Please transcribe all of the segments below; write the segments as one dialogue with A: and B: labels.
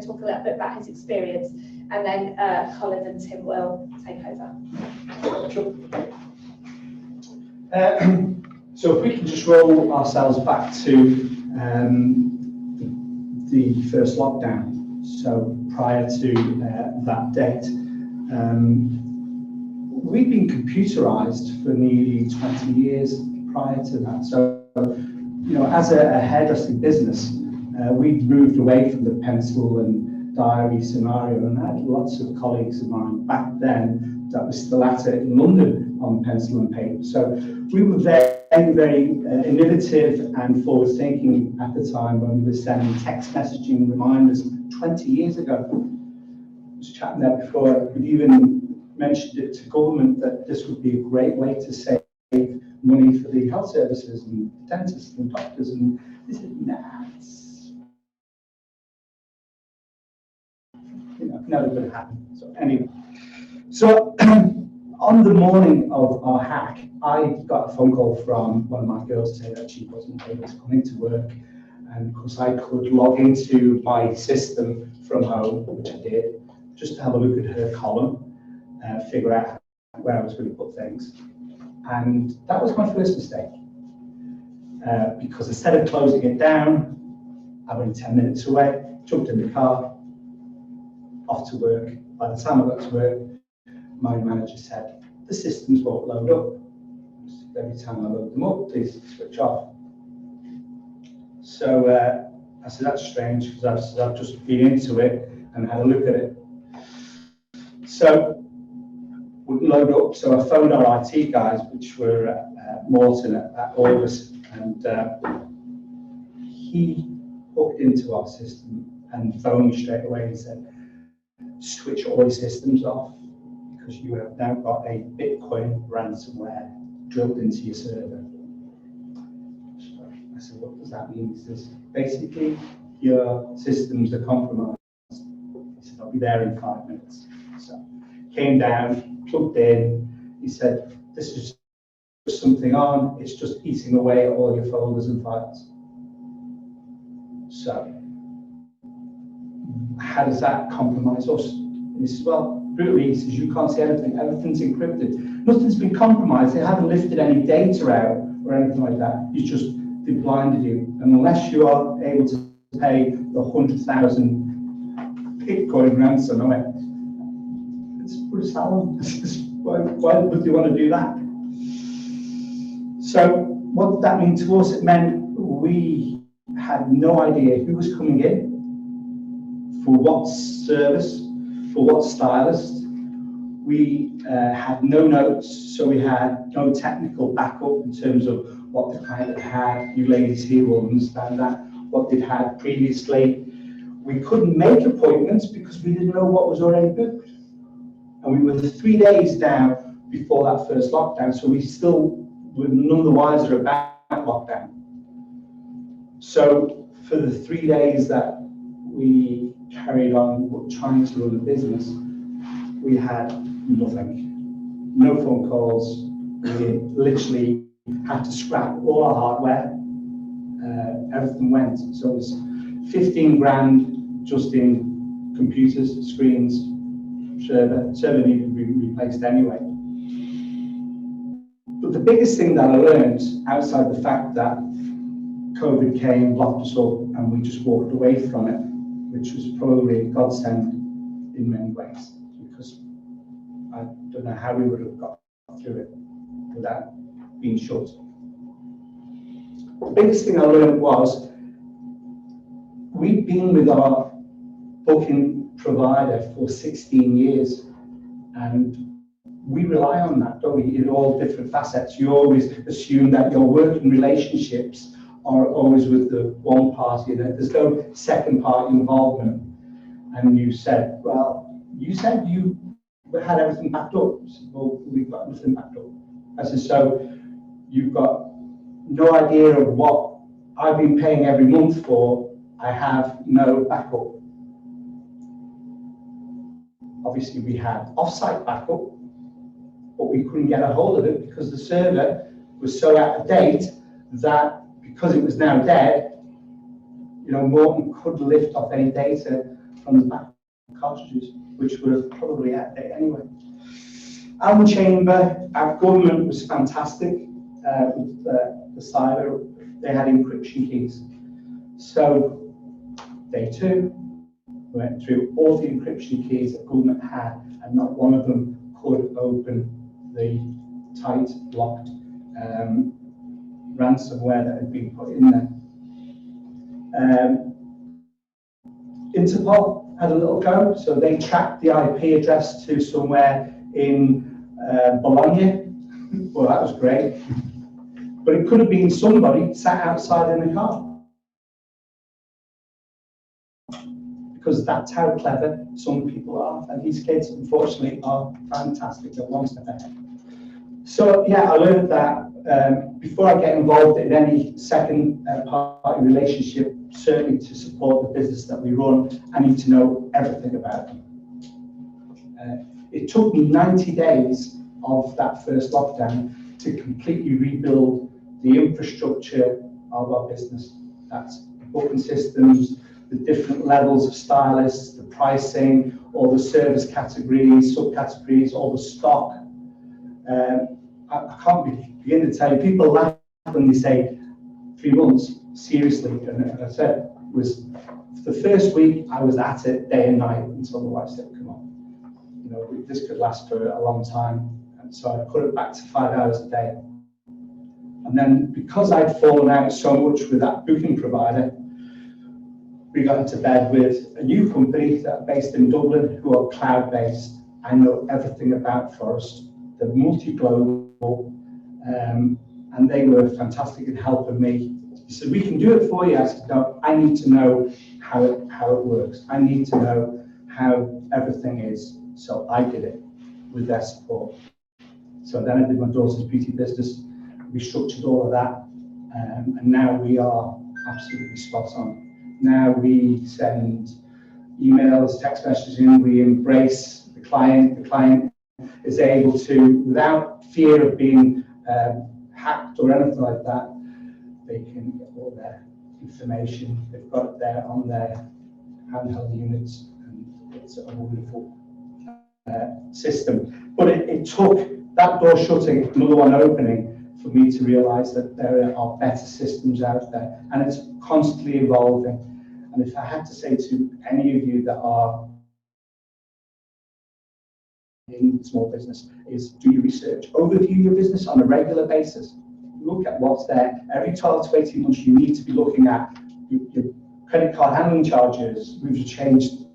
A: talk a little bit about his experience, and then Colin and Tim will take over.
B: Sure. So if we can just roll ourselves back to the first lockdown, so prior to that date, we've been computerized for nearly 20 years prior to that. So, you know, as a hairdressing business, we've moved away from the pencil and diary scenario, and I had lots of colleagues of mine back then that were still at it in London on pencil and paper. So we were very, very innovative and forward-thinking at the time when we were sending text messaging reminders 20 years ago. I was chatting there before, we even mentioned it to government that this would be a great way to save money for the health services and dentists and doctors, and they said, nah, it's never going to happen. So anyway, so on the morning of our hack, I got a phone call from one of my girls to say that she wasn't able to come into work, and of course I could log into my system from home, which I did, just to have a look at her column, figure out where I was going to put things. And that was my first mistake, because instead of closing it down, I'm only 10 minutes away, jumped in the car, off to work. By the time I got to work, my manager said, the systems won't load up. Every time I load them up, they switch off. So I said, that's strange, because I've just been into it and had a look at it. So wouldn't load up, so I phoned our IT guys, which were Morton at August, and he hooked into our system and phoned me straight away and said, switch all your systems off, because you have now got a Bitcoin ransomware drilled into your server. So I said, what does that mean? He says, basically, your systems are compromised. He said, I'll be there in 5 minutes. So came down, plugged in. He said, this is just something on, it's just eating away at all your folders and files. So how does that compromise us? And he says, well, brutally, he says, you can't see anything, everything's encrypted. Nothing's been compromised, they haven't lifted any data out or anything like that. It's just, they blinded you. And unless you are able to pay the 100,000 Bitcoin ransom on it, it's pretty sound. Why would you want to do that? So what did that mean to us? It meant we had no idea who was coming in, for what service, for what stylist. We had no notes, so we had no technical backup in terms of what the client had. You ladies here will understand that, what they'd had previously. We couldn't make appointments because we didn't know what was already booked. And we were 3 days down before that first lockdown, so we still were none the wiser about lockdown. So for the 3 days that we carried on trying to run the business, we had nothing, no phone calls. We literally had to scrap all our hardware. Everything went. So it was 15 grand just in computers, screens, server needed to be replaced anyway. But the biggest thing that I learned, outside the fact that COVID came, locked us up, and we just walked away from it, which was probably a godsend in many ways, because I don't know how we would have got through it without being shut. The biggest thing I learned was we've been with our booking provider for 16 years, and we rely on that, don't we, in all different facets. You always assume that your working relationships are always with the one party, that there's no second party involvement. And you said, well, you said you had everything backed up. I said, well, we've got nothing backed up. I said, so you've got no idea of what I've been paying every month for. I have no backup. Obviously, we had off-site backup, but we couldn't get a hold of it because the server was so out of date that, because it was now dead, you know, Morton could lift off any data from the back cartridges, which were probably out there anyway. Allen Chamber, our government was fantastic with the cyber. They had encryption keys. So day 2, we went through all the encryption keys that government had, and not one of them could open the tight, locked ransomware that had been put in there. Interpol had a little go, so they tracked the IP address to somewhere in Bologna. Well, that was great. But it could have been somebody sat outside in a car. Because that's how clever some people are. And these kids, unfortunately, are fantastic. They're one step ahead. So, yeah, I learned that before I get involved in any second party relationship, certainly to support the business that we run, I need to know everything about them. It took me 90 days of that first lockdown to completely rebuild the infrastructure of our business. That's booking systems, the different levels of stylists, the pricing, all the service categories, subcategories, all the stock. I can't begin to tell you, people laugh when they say 3 months, seriously, and I said, it was the first week I was at it day and night until the wife said, come on, you know, this could last for a long time. And so I put it back to 5 hours a day. And then because I'd fallen out so much with that booking provider, we got into bed with a new company that are based in Dublin who are cloud-based. I know everything about Forest. They're multi-global, and they were fantastic in helping me. He said, we can do it for you. I said, no, I need to know how it works. I need to know how everything is. So I did it with their support. So then I did my daughter's beauty business, restructured all of that, and now we are absolutely spot on. Now we send emails, text messaging, we embrace the client. The client is able to, without fear of being hacked or anything like that, they can get all their information. They've got it there on their handheld units, and it's a wonderful system. But it took that door shutting, another one opening, for me to realise that there are better systems out there, and it's constantly evolving. And if I had to say to any of you that are in small business, is do your research, overview your business on a regular basis. Look at what's there. Every 12 to 18 months, you need to be looking at your credit card handling charges. We've changed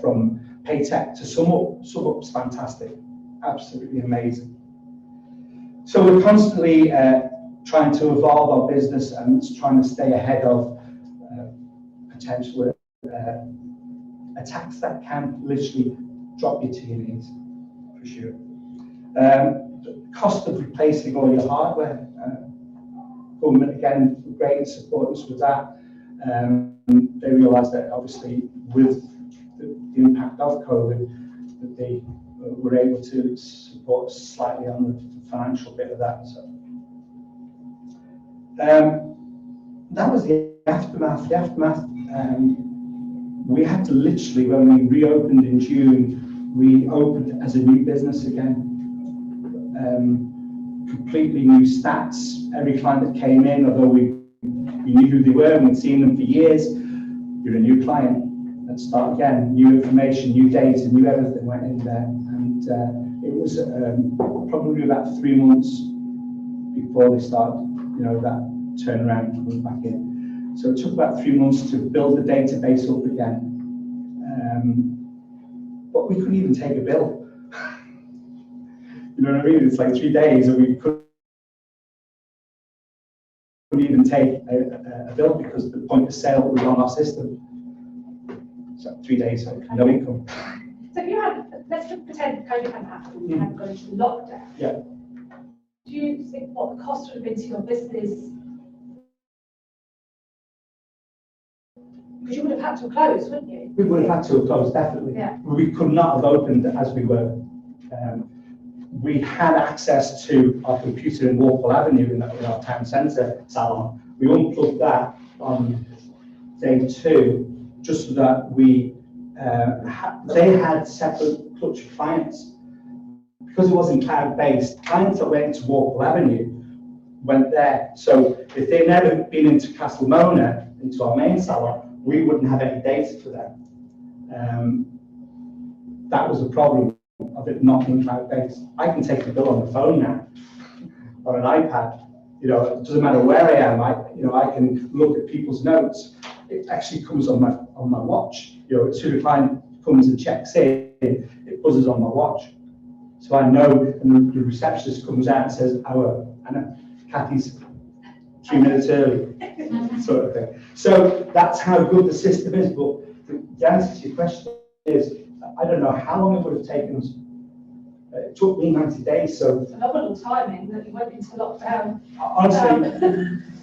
B: from Paytech to SumUp. SumUp's fantastic, absolutely amazing. So we're constantly trying to evolve our business and trying to stay ahead of potential attacks that can literally drop you to your knees, for sure. The cost of replacing all your hardware, government again, great in supporting us with that. They realised that obviously with the impact of COVID, that they were able to support us slightly on the financial bit of that. So that was the aftermath. The aftermath, we had to literally, when we reopened in June, we opened as a new business again. Completely new stats. Every client that came in, although we knew who they were and we'd seen them for years, you're a new client. Let's start again. New information, new data, new everything went in there. And it was probably about 3 months before they started, you know, that turnaround coming back in. So it took about 3 months to build the database up again. But we couldn't even take a bill. You know what I mean? It's like 3 days and we couldn't even take a bill because the point of sale was on our system. So 3 days, no income.
A: So if you had, let's just pretend COVID hadn't happened, you hadn't gone into lockdown.
B: Yeah.
A: Do you think what the cost would have been to your business? Because you would have had to close, wouldn't you?
B: We would have had to have closed, definitely.
A: Yeah.
B: We could not have opened as we were. We had access to our computer in Walpole Avenue in our town centre salon. We unplugged that on day 2, just so that we they had separate clutch of clients. Because it wasn't cloud-based, clients that went to Walpole Avenue went there. So if they'd never been into Castlemona, into our main salon, we wouldn't have any data for them. That was a problem of it not being cloud-based. I can take a bill on the phone now, on an iPad. You know, it doesn't matter where I am. I can look at people's notes. It actually comes on my watch. You know, as soon as a client comes and checks in, it buzzes on my watch. So I know, and the receptionist comes out and says, Anna, Kathy's 3 minutes early, sort of thing. So that's how good the system is. But the answer to your question is, I don't know how long it would have taken us. It took me 90 days. So
A: phenomenal timing that you went into lockdown.
B: Honestly,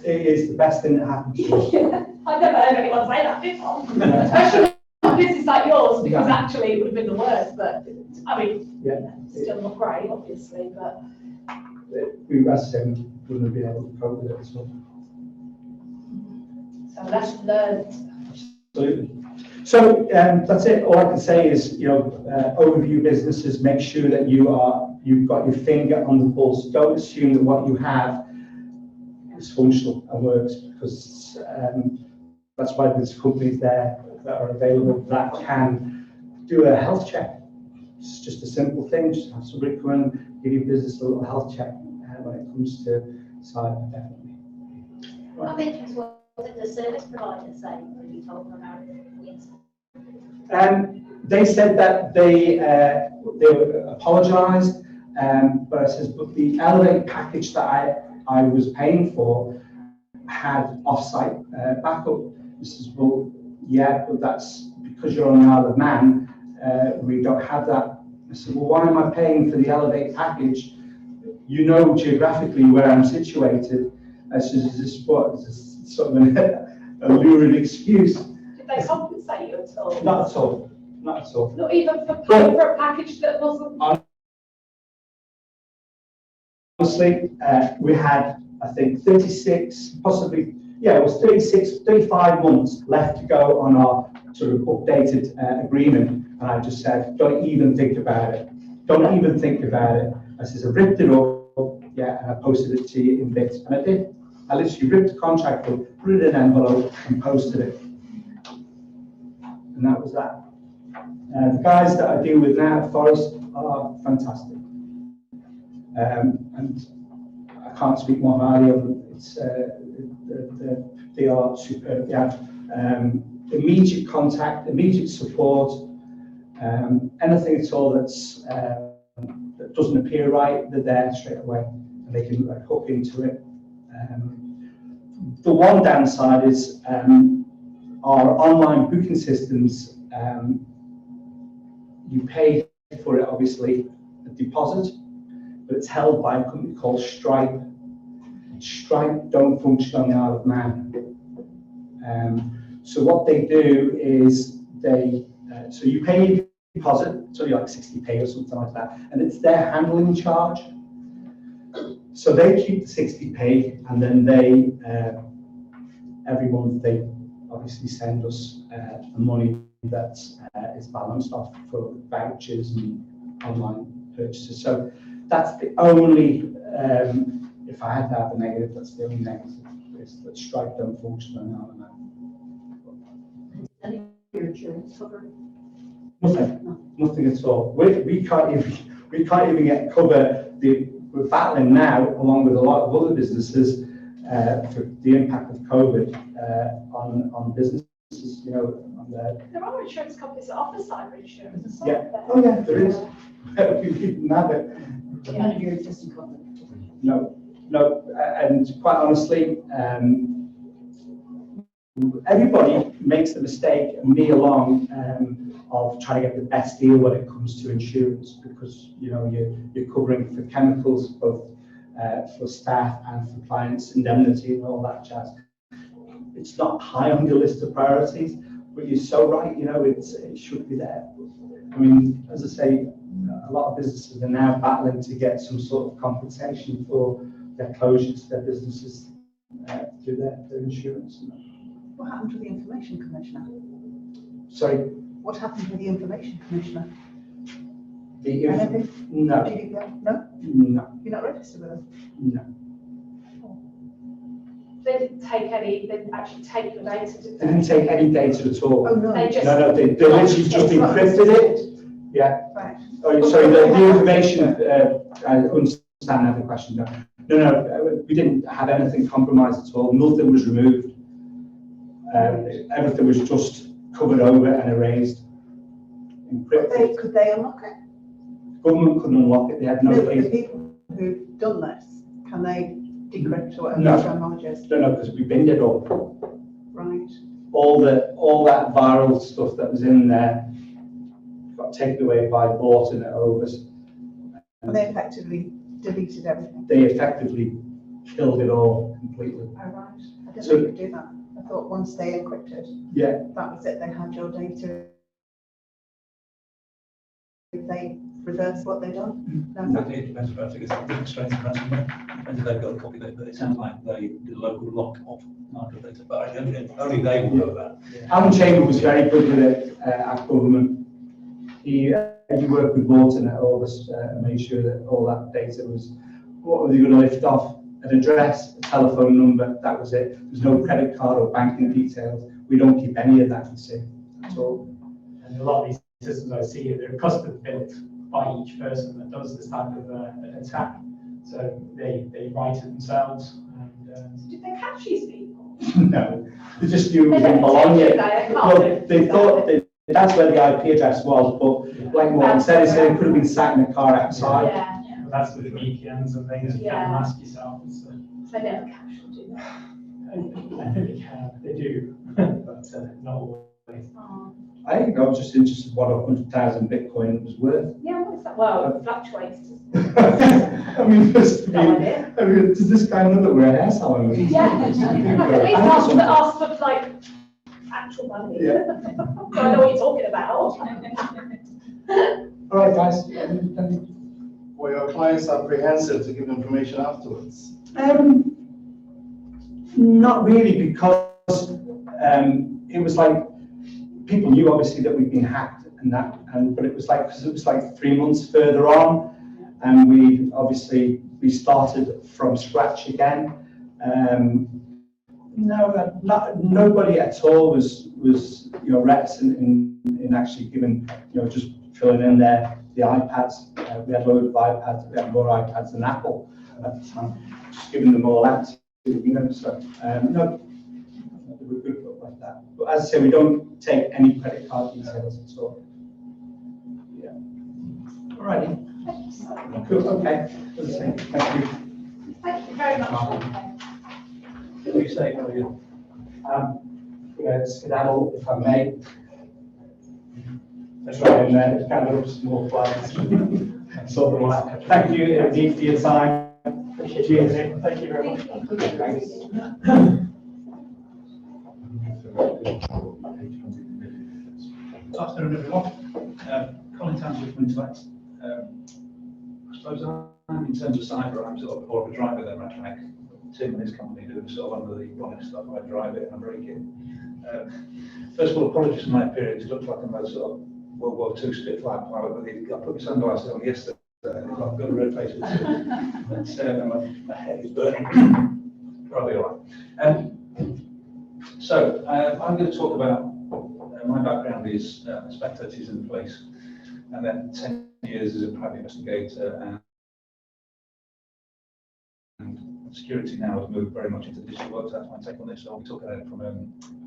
B: it is the best thing that happened to us.
A: Yeah, I've never heard anyone say that before, especially a business like yours, because actually it would have been the worst. But I mean, still not great, obviously. But
B: we, as I said, wouldn't have been able to cope with it.
A: So lesson learned.
B: Absolutely. So that's it. All I can say is, overview businesses. Make sure that you've got your finger on the pulse. Don't assume that what you have is functional and works, because that's why there's companies there that are available that can do a health check. It's just a simple thing. Just have somebody come and give your business a little health check when it comes to cyber, definitely. Right.
C: I'm interested, what did the service provider say when you told them about it?
B: They said that they apologised, but I says, but the Elevate package that I was paying for had off-site backup. This is, well, yeah, but that's because you're on the Isle of Man. We don't have that. I said, well, why am I paying for the Elevate package? You know geographically where I'm situated. I said, is this what? Is this sort of a lurid excuse?
A: Did they compensate you at all?
B: Not at all. Not at all.
A: Not even for paying for a package that wasn't.
B: Honestly, we had, I think, 36, possibly, it was 35 months left to go on our sort of updated agreement. And I just said, don't even think about it. Don't even think about it. I said, I ripped it up, and I posted it to you in bits. And I did. I literally ripped the contract up, put it in an envelope, and posted it. And that was that. The guys that I deal with now at Forest are fantastic. And I can't speak more highly of them. It's, they are superb. They have immediate contact, immediate support, anything at all that doesn't appear right, they're there straight away, and they can hook into it. The one downside is our online booking systems. You pay for it, obviously, a deposit, but it's held by a company called Stripe. Stripe don't function on the Isle of Man. So what they do is so you pay your deposit, so you're like 60p or something like that, and it's their handling charge. So they keep the 60p, and then they, every month, they obviously send us the money that is balanced off for vouchers and online purchases. So that's the only, if I had to have a negative, that's the only negative, is that Stripe don't function on Isle of Man.
C: Any of your insurance covered?
B: Nothing at all. We can't even get cover. We're battling now, along with a lot of other businesses, for the impact of COVID on businesses.
A: There are insurance companies that offer cyber insurance.
B: There is. We didn't have it.
C: None of your existing coverage?
B: No, and quite honestly, everybody makes the mistake, and me along, of trying to get the best deal when it comes to insurance, because you're covering for chemicals, both for staff and for clients, indemnity and all that jazz. It's not high on your list of priorities, but you're so right. It should be there. I mean, as I say, a lot of businesses are now battling to get some sort of compensation for their closures to their businesses through their insurance.
D: What happened to the Information Commissioner?
B: Sorry?
D: What happened with the information commissioner?
B: The,
D: Anything?
B: no,
D: GDPR? No?
B: no,
D: You're not registered with them?
B: no.
A: They didn't take any, they didn't actually take your data, did
B: They
A: they?
B: didn't take any data at all.
D: Oh, no.
A: They just.
B: No, they literally just
D: It's not
B: encrypted it. Yeah.
D: Right.
B: Oh, sorry, the information, I understand that question. No, we didn't have anything compromised at all. Nothing was removed. Everything was just covered over and erased. Encrypted.
D: Could they unlock it?
B: Government couldn't unlock it. They had no
D: No, but the
B: data.
D: people who've done this, can they decrypt or whatever
B: No.
D: the terminology is?
B: Don't know because we binned it all.
D: Right.
B: All that viral stuff that was in there got taken away by Borton at Overs.
D: And they effectively deleted everything.
B: They effectively killed it all completely.
D: Oh, right. I didn't
B: So-
D: know you could do that. I thought once they encrypted,
B: Yeah,
D: that was it, they had your data. If they reverse what they've done? No.
E: It depends, but I think it's a bit strange for ransomware. Depends if they've got a copy of it, but it sounds like they did a local lock of market data, but only they will know that.
B: Alan Chamber was very good with it at government. He worked with Borton at Overs and made sure that all that data was, what were they going to lift off? An address, a telephone number, that was it. There's no credit card or banking details. We don't keep any of that, you see, at all.
F: And a lot of these systems I see, they're custom built by each person that does this type of attack. So they write it themselves. And,
A: Did they catch these people?
B: No, they just knew it was
A: They
B: in
A: don't
B: Bologna.
A: do that, they can't
B: Well,
A: do
B: they
A: that.
B: thought that's where the IP address was, but like Morgan said, it said it could have been sat in the car outside.
A: Yeah,
F: but that's with the VPNs and things, you
A: Yeah.
F: can't mask yourself. So
A: they never catch them, do they?
F: I think they can, they do, but not always.
A: Oh.
B: I think I was just interested what 100,000 Bitcoin was worth.
A: Yeah, what is that? Well, it fluctuates. doesn't it?
B: I mean,
A: No idea.
B: does this guy know that we're a hair salon?
A: Yeah, at least ask for like actual money.
B: Yeah.
A: So I know what you're talking about.
B: All right, guys.
G: Were your clients apprehensive to give information afterwards?
B: Not really, because it was like people knew obviously that we'd been hacked and that, but it was like, because it was like 3 months further on, and we started from scratch again. No, nobody at all was reticent in actually giving, just filling in there the iPads. We had loads of iPads. We had more iPads than Apple at the time. Just giving them all out. So no, they were good like that. But as I say, we don't take any credit card details at all. Yeah. Alrighty. Cool. Okay. As I say, thank you.
A: Thank you very much.
E: What do you say, how are you?
B: Skedaddle, if I may. That's right in there. It's kind of a small flight. So, thank you indeed for your time.
F: Cheers. Thank you very much.
B: Thanks.
E: Good afternoon, everyone. Colin Township from Intellect. I suppose in terms of cyber, I'm sort of more of a driver than a track. Tim and his company do sort of under the bonnet stuff. I drive it and I break it. First of all, apologies for my appearance. It looks like I'm a sort of World War II Spitfire pilot, but I put my sunglasses on yesterday. I've got a red face. But my head is burning. Probably all right. So I'm going to talk about my background is spectators in place, and then 10 years as a private investigator, and security now has moved very much into digital work. That's my take on this. So I'll be talking about it from a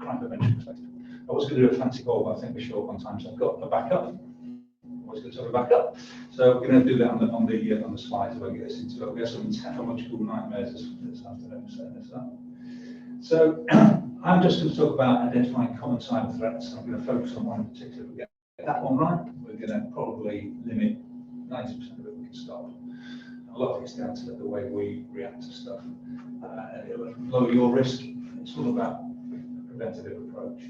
E: crime prevention perspective. I was going to do a fancy call, but I think we're short on time, so I've got a backup. I was going to talk about backup. So we're going to do that on the slides if I get this into it. We have some technological nightmares this afternoon setting this up. So I'm just going to talk about identifying common cyber threats. I'm going to focus on one in particular. If we get that one right, we're going to probably limit 90% of it we can stop. A lot of it's down to the way we react to stuff. It'll lower your risk. It's all about a preventative approach.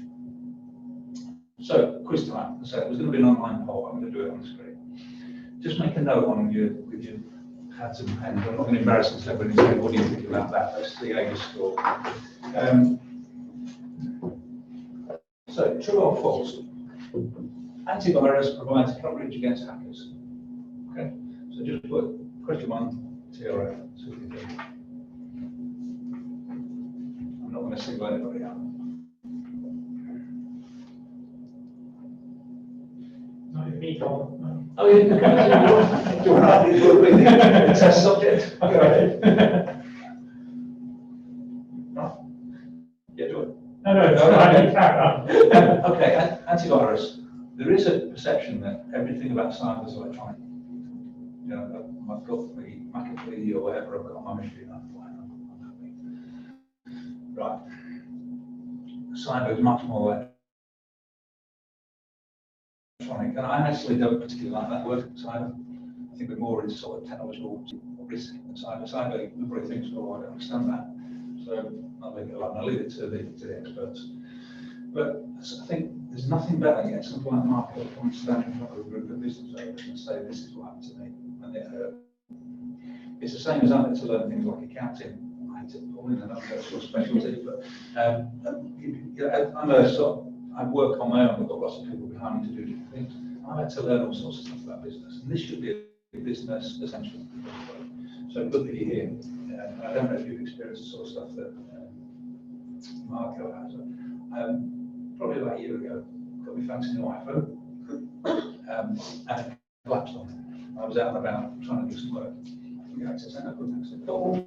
E: So, quiz time. So it was going to be an online poll. I'm going to do it on the screen. Just make a note on with your pads and pens. I'm not going to embarrass myself when you say, what do you think about that? That's the AGES score. So, true or false? Antivirus provides coverage against hackers. Okay, so just put question 1, TRF. See what you do. I'm not going to single anybody out.
F: Not even me, Colin. No.
E: Oh, yeah, okay. Do you want to be the test subject?
F: Okay.
E: Right. Yeah, do it.
F: No, I need carry on.
E: Okay, antivirus. There is a perception that everything about cyber is electronic. You know, I've got the McAfee or whatever, I've got on my machine, I'm fine, I'm happy. Right. Cyber is much more electronic, and I actually don't particularly like that word, cyber. I think we're more into sort of technological risk than cyber. Cyber, everybody thinks, oh, I don't understand that. So I'll leave it alone, I'll leave it to the experts. But I think there's nothing better than getting something like Mark to stand in front of a group of business owners and say, this is what happened to me. And it's the same as I had to learn things like accounting. I had to pull in another sort of specialty, but I work on my own, I've got lots of people behind me to do different things. I've had to learn all sorts of stuff about business. And this should be a business essential. So good that you're here. I don't know if you've experienced the sort of stuff that Marco has. Probably about a year ago, got my fancy new iPhone, and it collapsed on me. I was out and about trying to do some work. I couldn't access it, I couldn't access calls,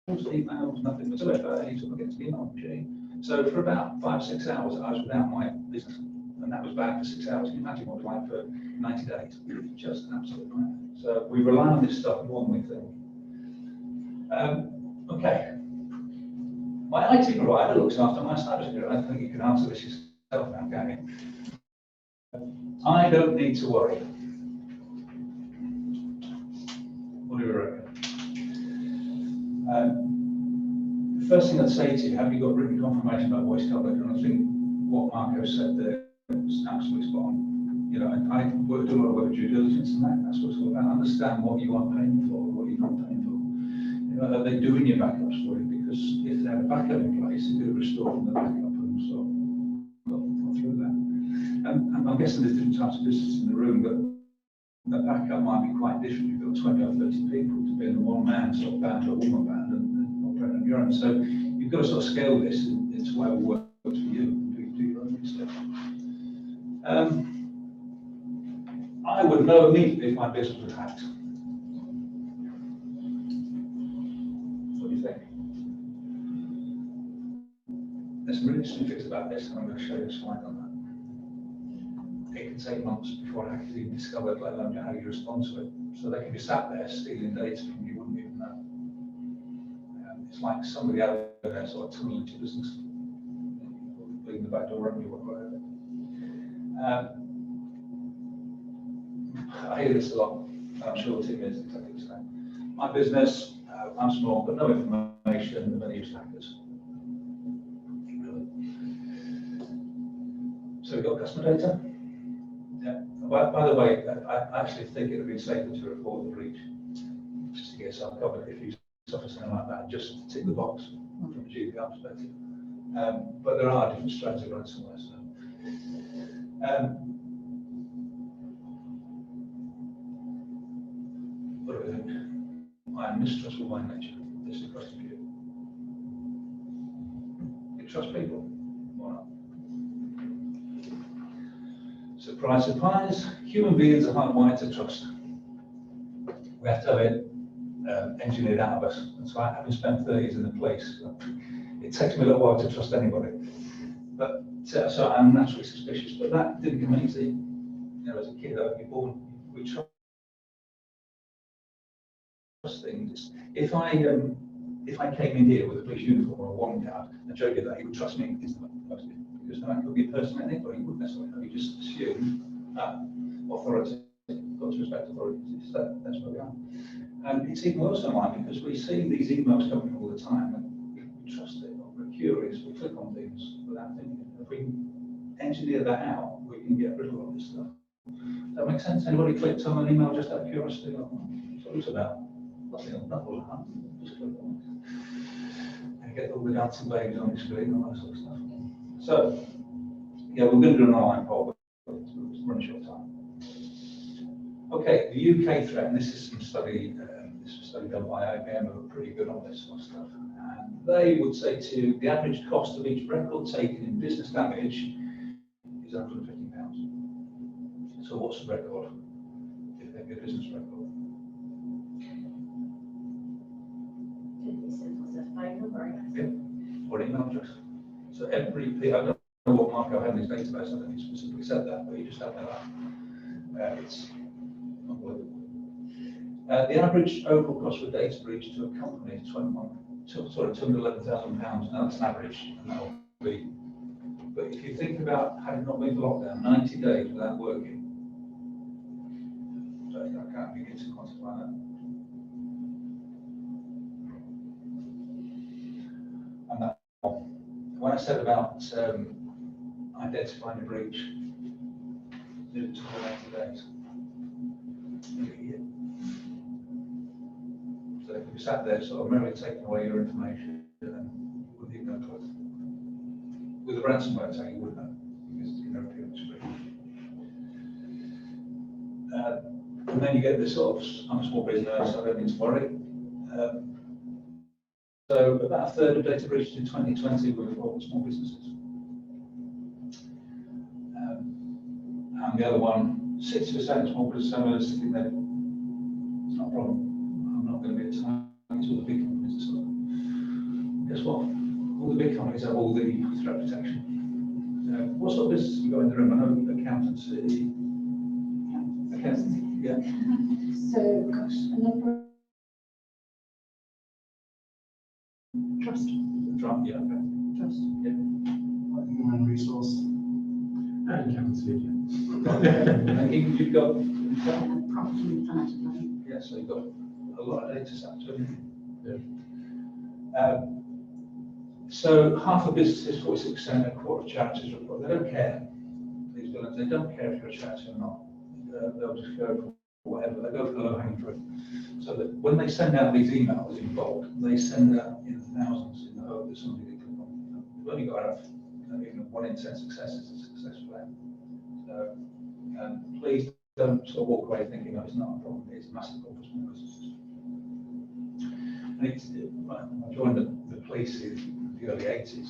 E: emails, nothing whatsoever. I took against the email machine. So for about 5-6 hours, I was without my business, and that was bad for 6 hours. Can you imagine what it was like for 90 days? Just an absolute nightmare. So we rely on this stuff more than we think. Okay. My IT provider looks after my cybersecurity. I think you can answer this yourself now, can you? I don't need to worry. What do you reckon? The first thing I'd say to you, have you got written confirmation about voice coverage? And I think what Marco said there was absolutely spot on. You know, I do a lot of work with due diligence and that's what it's all about. Understand what you are paying for, what you're not paying for. You know, are they doing your backups for you? Because if they have a backup in place, they do restore from the backup and so got through that. And I'm guessing there's different types of business in the room, but that backup might be quite different. You've got 20 or 30 people to be in a one-man sort of band or a woman band and operate on your own. So you've got to sort of scale this into whatever works for you and do your own stuff. I would know immediately if my business was hacked. What do you think? There's some really interesting things about this, and I'm going to show you a slide on that. It can take months before it actually discovered, let alone how you respond to it. So they can be sat there stealing data from you, wouldn't even know. It's like somebody out there sort of tunneling into business, leaving the back door open, you whatever. I hear this a lot, and I'm sure the team is exactly the same. My business, I'm small, but no information of any use hackers. Really. So we've got customer data. Yeah. By the way, I actually think it would be safer to report the breach, just to get yourself covered if you suffer something like that, just tick the box from a GDPR perspective. But there are different strands of ransomware. So. What do we think? I am mistrustful by nature. This is a question for you. You trust people or not? Surprise, surprise. Human beings are hardwired to trust. We have to have it engineered out of us. That's why having spent 30 years in the police, it takes me a little while to trust anybody. But so I'm naturally suspicious. But that didn't come easy. You know, as a kid, I was born. We trust things. If I came in here with a police uniform or a warrant card and showed you that, you would trust me instantly, because no, I could be impersonating anybody. You wouldn't necessarily know. You just assume that authority. Got to respect authorities. That's where we are. And it's even worse online because we see these emails coming all the time, and we trust it. Or we're curious. We click on things without thinking. If we engineer that out, we can get rid of all this stuff. Does that make sense? Anybody clicked on an email just out of curiosity? That's what it's about. Nothing will happen. Just click on it. And get all the dancing babies on the screen and all that sort of stuff. So, Yeah, we're going to do an online poll, but it's running short of time. Okay, the UK threat, and this is some study, this was a study done by IBM, who are pretty good on this sort of stuff. And they would say to the average cost of each record taken in business damage is £150. So what's the record? Do you think a business record?
C: 50 cents was a phone number, I guess.
E: Yeah, or email address. So every, I don't know what Marco had in his database, I don't think he specifically said that, but he just had that. It's unbelievable. The average overall cost for data breach to a company is £211,000. Now that's an average, and that'll be. But if you think about having not been locked down 90 days without working, I can't begin to quantify that. And that, when I said about identifying a breach, it took 90 days. So if you sat there sort of merely taking away your information, then you wouldn't even know it. With a ransomware attack, you wouldn't know, because you never feel it's free. And then you get this sort of, I'm a small business, I don't need to worry. So about a third of data breaches in 2020 were involved small businesses. And the other one, 60% of small business owners think that it's not a problem. I'm not going to be attacked. It's all the big companies. So guess what? All the big companies have all the threat protection. What sort of business have you got in the room? I know accountancy. Accountancy, yeah.
A: So, gosh, a number of trust.
E: Trump, yeah, okay.
A: Trust.
G: Human resource.
F: And accountancy.
E: And you've got,
C: Property and financial planning.
E: yeah, so you've got a lot of data sets. So half of businesses, 46%, a quarter of charities report. They don't care. These villains, they don't care if you're a charity or not. They'll just go for whatever. They go for the low-hanging fruit. So that when they send out these emails in bulk, they send out in thousands in the hope that somebody will click on. We've only got to have, even 1 in 10 successes is a success for them. So please don't sort of walk away thinking, oh, it's not a problem. It's a massive problem for small businesses. And I joined the police in the early 80s.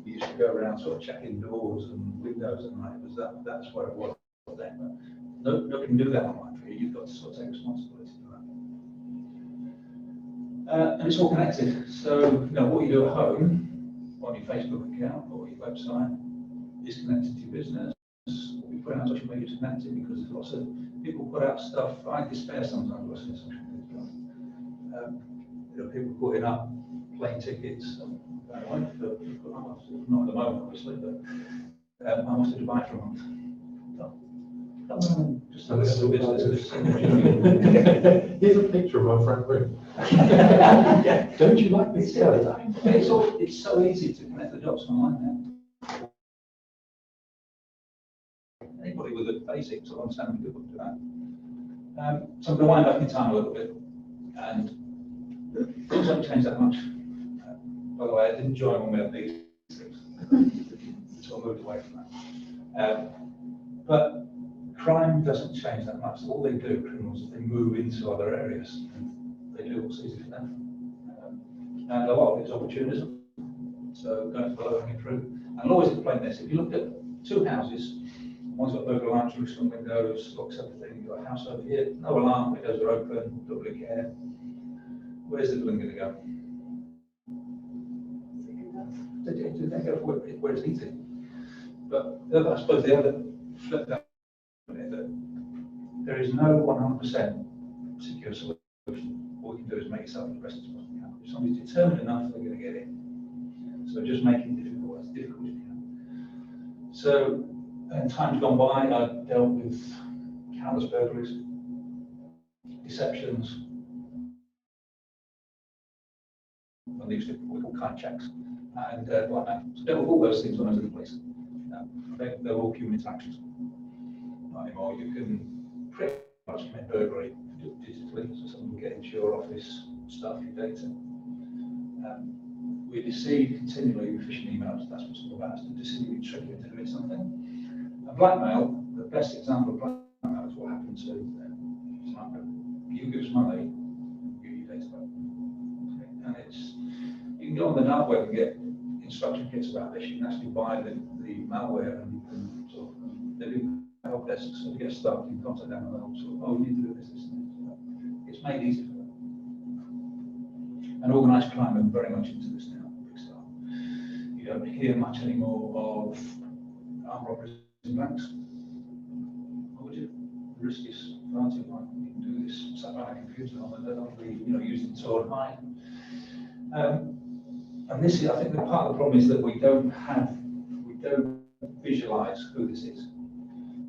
E: We used to go around sort of checking doors and windows at night. That's where it was then. But nobody can do that online for you. You've got to sort of take responsibility for that. And it's all connected. So what you do at home, on your Facebook account or your website, is connected to your business. What you put out on social media is connected, because there's lots of people put out stuff. I despair sometimes watching social media. People putting up plane tickets. Not at the moment, obviously, but I'm off to Dubai for a month. Just a little business.
H: Here's a picture of my front room.
E: Yeah.
H: Don't you like this teletype?
E: It's so easy to connect the dots online now. Anybody with a basic sort of understanding could do that. So I'm going to wind back in time a little bit, and things haven't changed that much. By the way, I didn't join when we had these things, so I moved away from that. But crime doesn't change that much. All they do, criminals, is they move into other areas, and they do what's easy for them. And a lot of it's opportunism. So going for low-hanging fruit. And I'll always explain this. If you look at 2 houses, one's got burglar alarms, roofs and windows, locks everything. You've got a house over here, no alarm, windows are open, don't really care. Where's the villain going to go? They go where it's easy. But I suppose the other flip that there is no 100% secure solution. All you can do is make yourself the best as possible. If somebody's determined enough, they're going to get in. So just make it difficult, as difficult as you can. So, in times gone by, I've dealt with countless burglaries, deceptions, and these what we call kind checks, and blackmail. So dealt with all those things when I was in the police. They're all human interactions. Not anymore. You can pretty much commit burglary digitally, so someone will get into your office, stuff your data. we deceive continually with phishing emails. That's what it's all about, is to deceive you, trick you into doing something. And blackmail, the best example of blackmail is what happened to you give us money, give you data back. Okay. And it's, you can go on the dark web and get instruction kits about this. You can actually buy the malware and you can sort of, they do help desk, so you get stuck, you can contact them and they'll sort of, oh, you need to do this, this, and this. It's made easy for them. And organised crime are very much into this now, big style. You don't hear much anymore of armed robberies in banks. What would you? The risk is far too high. You can do this sat behind a computer on the using the tool and hide. And this is, I think, the part of the problem is that we don't visualise who this is.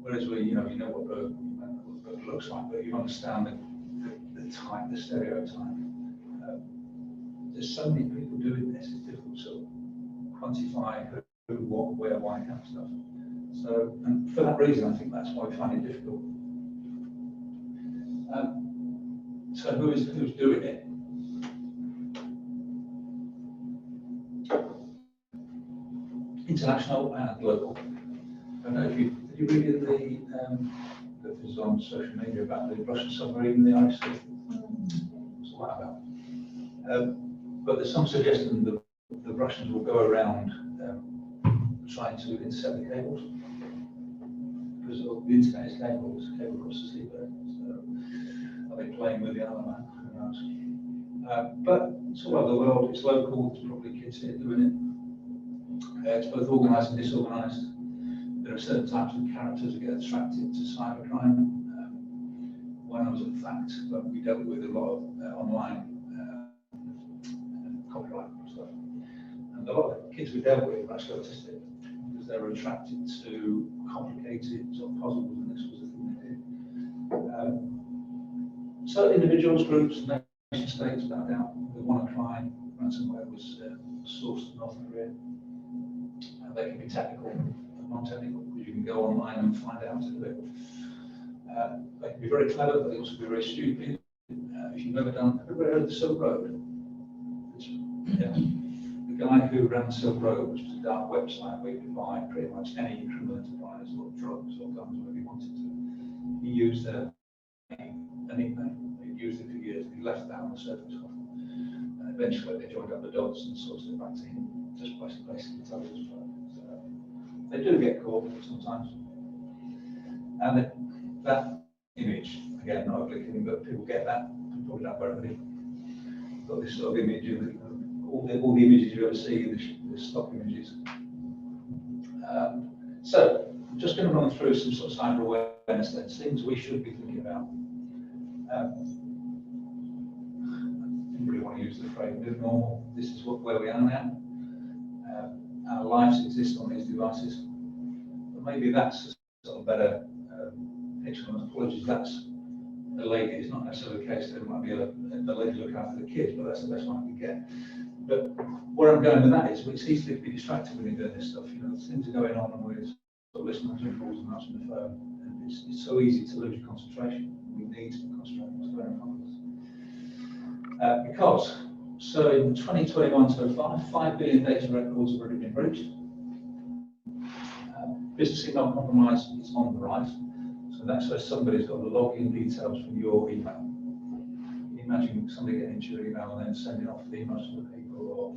E: Whereas you know what Burke looks like, but you understand the type, the stereotype. There's so many people doing this, it's difficult to quantify who, what, where, why, kind of stuff. So, and for that reason, I think that's why we find it difficult. So who's doing it? International and local. I don't know if did you read that was on social media about the Russian submarine, the Irish Sea? What's all that about? But there's some suggestion that the Russians will go around trying to intercept the cables, because the internet is cable across the sea there. So are they playing with the other man? Who knows? But it's all over the world. It's local. There's probably kids here doing it. It's both organised and disorganised. There are certain types of characters that get attracted to cybercrime. When I was at FACT, but we dealt with a lot of online copyright stuff. And a lot of the kids we dealt with were actually autistic because they were attracted to complicated sort of puzzles, and this was the thing they did. So individuals, groups, nation states, without doubt, the WannaCry ransomware was sourced in North Korea. They can be technical and non-technical, because you can go online and find out how to do it. They can be very clever, but they also be very stupid. If you've ever heard of the Silk Road? Yeah. The guy who ran Silk Road, which was a dark website where you could buy pretty much any criminal enterprise or drugs or guns, whatever you wanted to. He used an nickname. He used it for years. He left that on the surface. And eventually they joined up the dots and sourced it back to him, just basically intelligence. So they do get caught sometimes. And that image, again, not obliquely, but people get that, probably not very many. Got this sort of image of all the images you ever see, the stock images. So I'm just going to run through some sort of cyber awareness then, things we should be thinking about. I didn't really want to use the phrase new normal. This is where we are now. Our lives exist on these devices. But maybe that's a sort of better picture. Apologies, that's a lady. It's not necessarily the case that it might be a lady looking after the kids, but that's the best one I can get. But where I'm going with that is it's easy to be distracted when you're doing this stuff. You know, things are going on and we're sort of listening to calls and answering the phone. And it's so easy to lose your concentration. We need to concentrate on what's going on with us. Because, so in 2021 so far, 5 billion data records have already been breached. Business email compromise is on the rise. So that's where somebody's got the login details from your email. Imagine somebody getting into your email and then sending off the emails to the people, or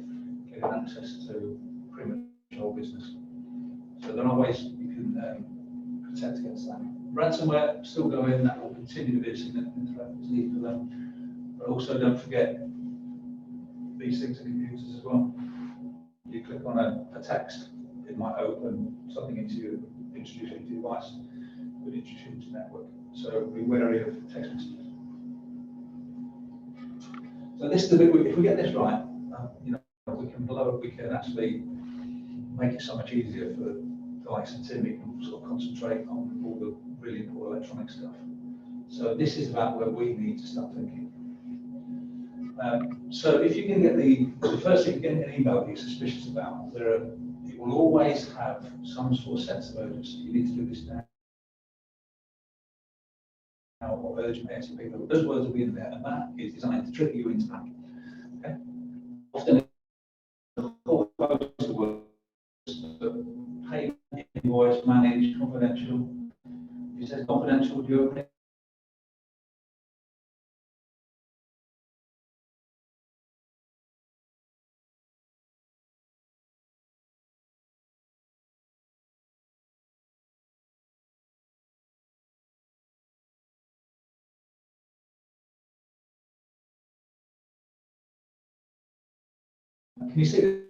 E: getting access to pretty much your whole business. So there are ways you can protect against that. Ransomware still going, that will continue to be a significant threat. It's easy for them. But also don't forget, these things are computers as well. You click on a text, it might open something into you, introduce you to your device, but introduce you to the network. So be wary of text messages. So this is the bit, if we get this right, you know, we can actually make it so much easier for the likes of Tim. We can sort of concentrate on all the really important electronic stuff. So this is about where we need to start thinking. So if you can get the first thing, you get an email that you're suspicious about, it will always have some sort of sense of urgency. You need to do this now. Or urgent ASAP. Those words will be in there, and that is designed to trigger you into panic. Okay. Often whole host of words, pay, invoice, manage, confidential. If it says confidential, do you open it? Can you see that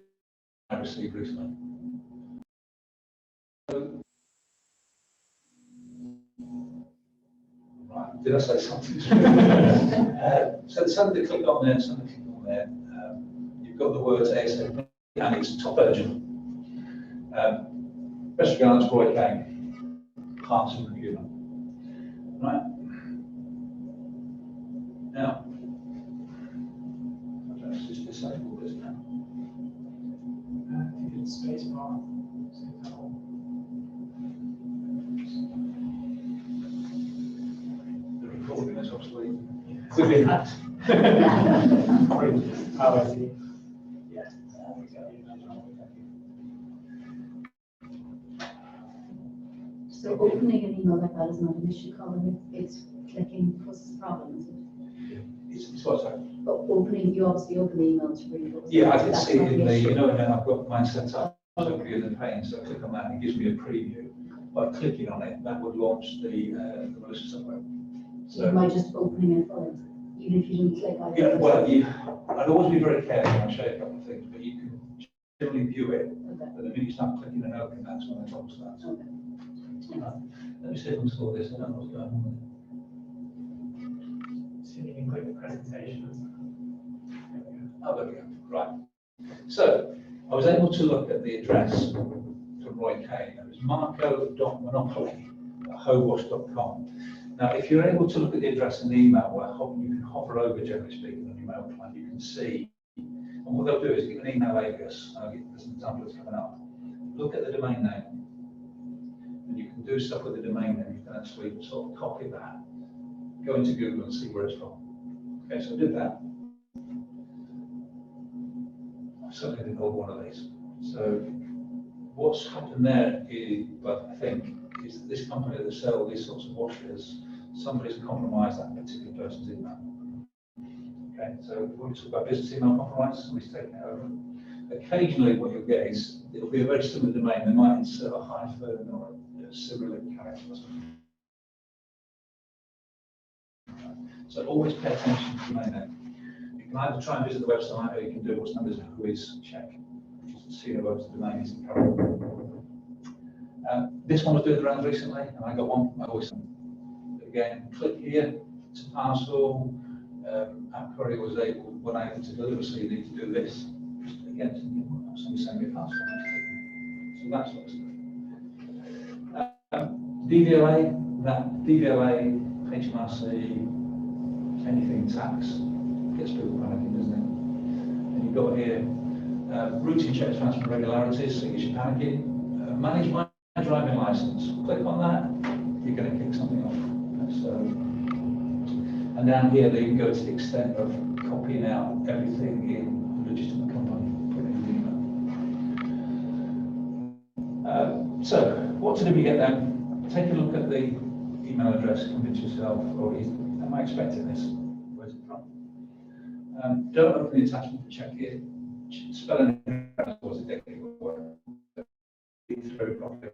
E: I received recently? Right, did I say something? So somebody click on there, somebody click on there. You've got the words ASAP and it's top urgent. Best regards, Roy Kane, Parts and Procurement. Right. Now, I don't know if it's disabled, isn't it?
F: If it's space bar, see that one.
E: The recording is obviously
F: Yeah.
E: within that.
F: Oh, I see. Yeah.
C: So opening an email like that is not an issue, Colin, it's clicking causes problems.
E: It's what's that?
C: But opening, you obviously open the email to read it.
E: Yeah, I can
C: That's
E: see
C: not
E: it in the,
C: issue.
E: you know, and then I've got mine set up, so view the pane, so I click on that and it gives me a preview. By clicking on it, that would launch the malicious software.
C: So by just opening it for it, even if you didn't click on it.
E: Yeah, well, I'd always be very careful, I'll show you a couple of things, but you can generally view it,
C: Okay.
E: but the minute you start clicking and opening, that's when the trouble starts.
C: Okay.
E: Let me see if I can sort this, I don't know what's going on with it.
F: See if you can click the presentation.
E: Oh, there we go, right. So, I was able to look at the address from Roy Kane, it was marco.monopoly@howash.com. Now, if you're able to look at the address in the email, where you can hover over, generally speaking, on your mail client, you can see, and what they'll do is give an email alias, there's an example that's coming up, look at the domain name, and you can do stuff with the domain name, you can actually sort of copy that, go into Google and see where it's from. Okay, so I did that. I certainly didn't hold one of these. So what's happened there is, well, I think, is that this company that sell these sorts of washes, somebody's compromised that particular person's email. Okay, so when we talk about business email compromise, somebody's taken it over. Occasionally what you'll get is, it'll be a very similar domain, they might insert a hyphen or a Cyrillic character or something. So always pay attention to the domain name. You can either try and visit the website, or you can do what's known as a whois check, which is to see whether the domain is incorrect. This one was doing the rounds recently, and I got one. I always, again, click here to parcel. App Courier was able to deliver, so you need to do this. Just again, somebody send me a parcel. So that's what's DVLA, that DVLA, HMRC, anything tax, gets people panicking, doesn't it? And you've got here, routine checks, transfer regularities, so you should panicking. Manage my driving license. Click on that, you're going to kick something off. So, and down here, they can go to the extent of copying out everything in a legitimate company, putting it in the email. So, what to do when you get them? Take a look at the email address, convince yourself, am I expecting this? Where's it from? Don't open the attachment to check it. Spelling was a difficult word. Through properly.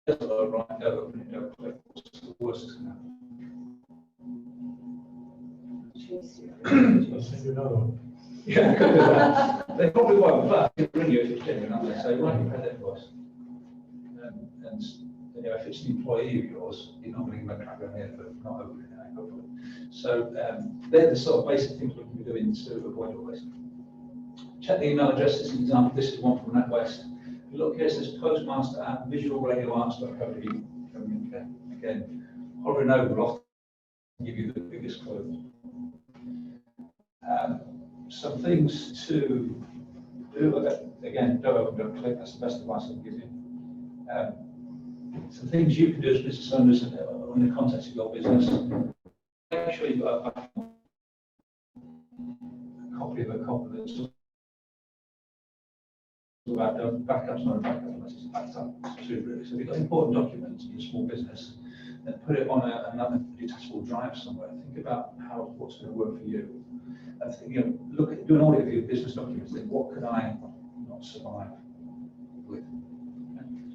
E: Just right, don't open it, don't click. What's the worst that's going to happen?
H: I'll send you another one.
E: Yeah, could do that. They probably won't, but they bring you if it's genuine, aren't they? So write your credit invoice. And you know, if it's an employee of yours, you're not going to give them a crack on here for not opening it, hopefully. So they're the sort of basic things we can be doing to avoid all this. Check the email address. This is an example. This is one from NatWest. If you look here, it says postmaster@visualradioarts.co.uk. Again, hovering over will often give you the biggest clue. Some things to do. Again, don't open, don't click. That's the best advice I can give you. Some things you can do as business owners in the context of your business. Make sure you've got a copy of a copy that's about backups, not backups, unless it's backed up too, really. So if you've got important documents in your small business, then put it on another detachable drive somewhere. Think about what's going to work for you. And think, do an audit of your business documents. Think, what could I not survive with?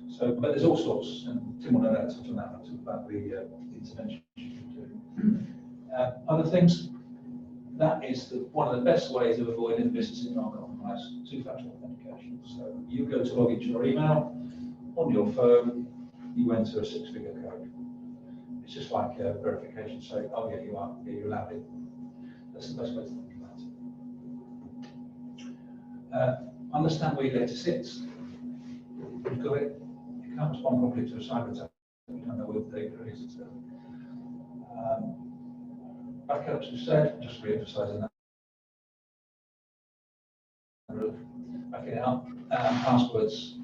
E: So, but there's all sorts, and Tim will know that, touch on that, talk about the intervention you can do. Other things, that is one of the best ways of avoiding business in non-compromise, two-factor authentication. So you go to log into your email, on your phone, you enter a 6-figure code. It's just like verification, so, oh yeah, you are, yeah, you're allowed it. That's the best way to think about it. Understand where your data sits. You've got it. You can't respond properly to a cyber attack. You don't know where the data is. Backups, we said, just re-emphasising that. Backing it up. Passwords.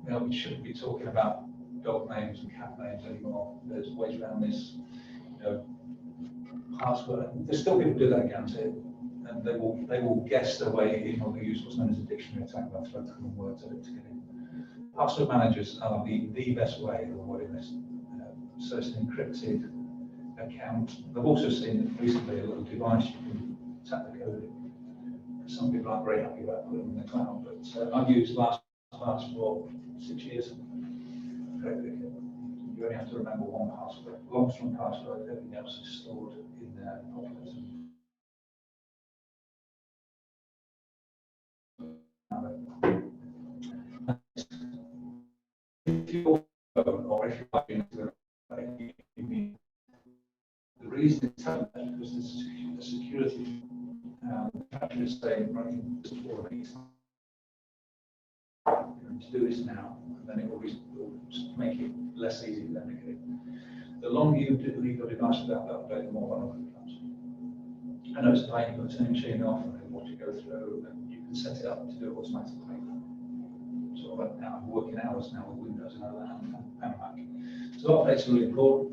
E: We shouldn't be talking about dog names and cat names anymore. There's ways around this. Password. There's still people who do that, I guarantee. And they will guess their way in or they use what's known as a dictionary attack by throwing common words at it to get in. Password managers are the best way of avoiding this. So it's an encrypted account. I've also seen recently a little device you can tap the code in. Some people aren't very happy about putting them in the cloud, but I've used LastPass for 6 years. You only have to remember one password, long strong password, everything else is stored in there. If you're or if you're into the reason it's happening is because the security factory is saying running this for me. To do this now, and then it will make it less easy to replicate. The longer you leave your device without that update, the more vulnerable it becomes. I know it's fine, you've got to turn the machine off and watch it go through, and you can set it up to do it automatically. Sort of like working hours now with Windows and other and Mac. So updates are really important.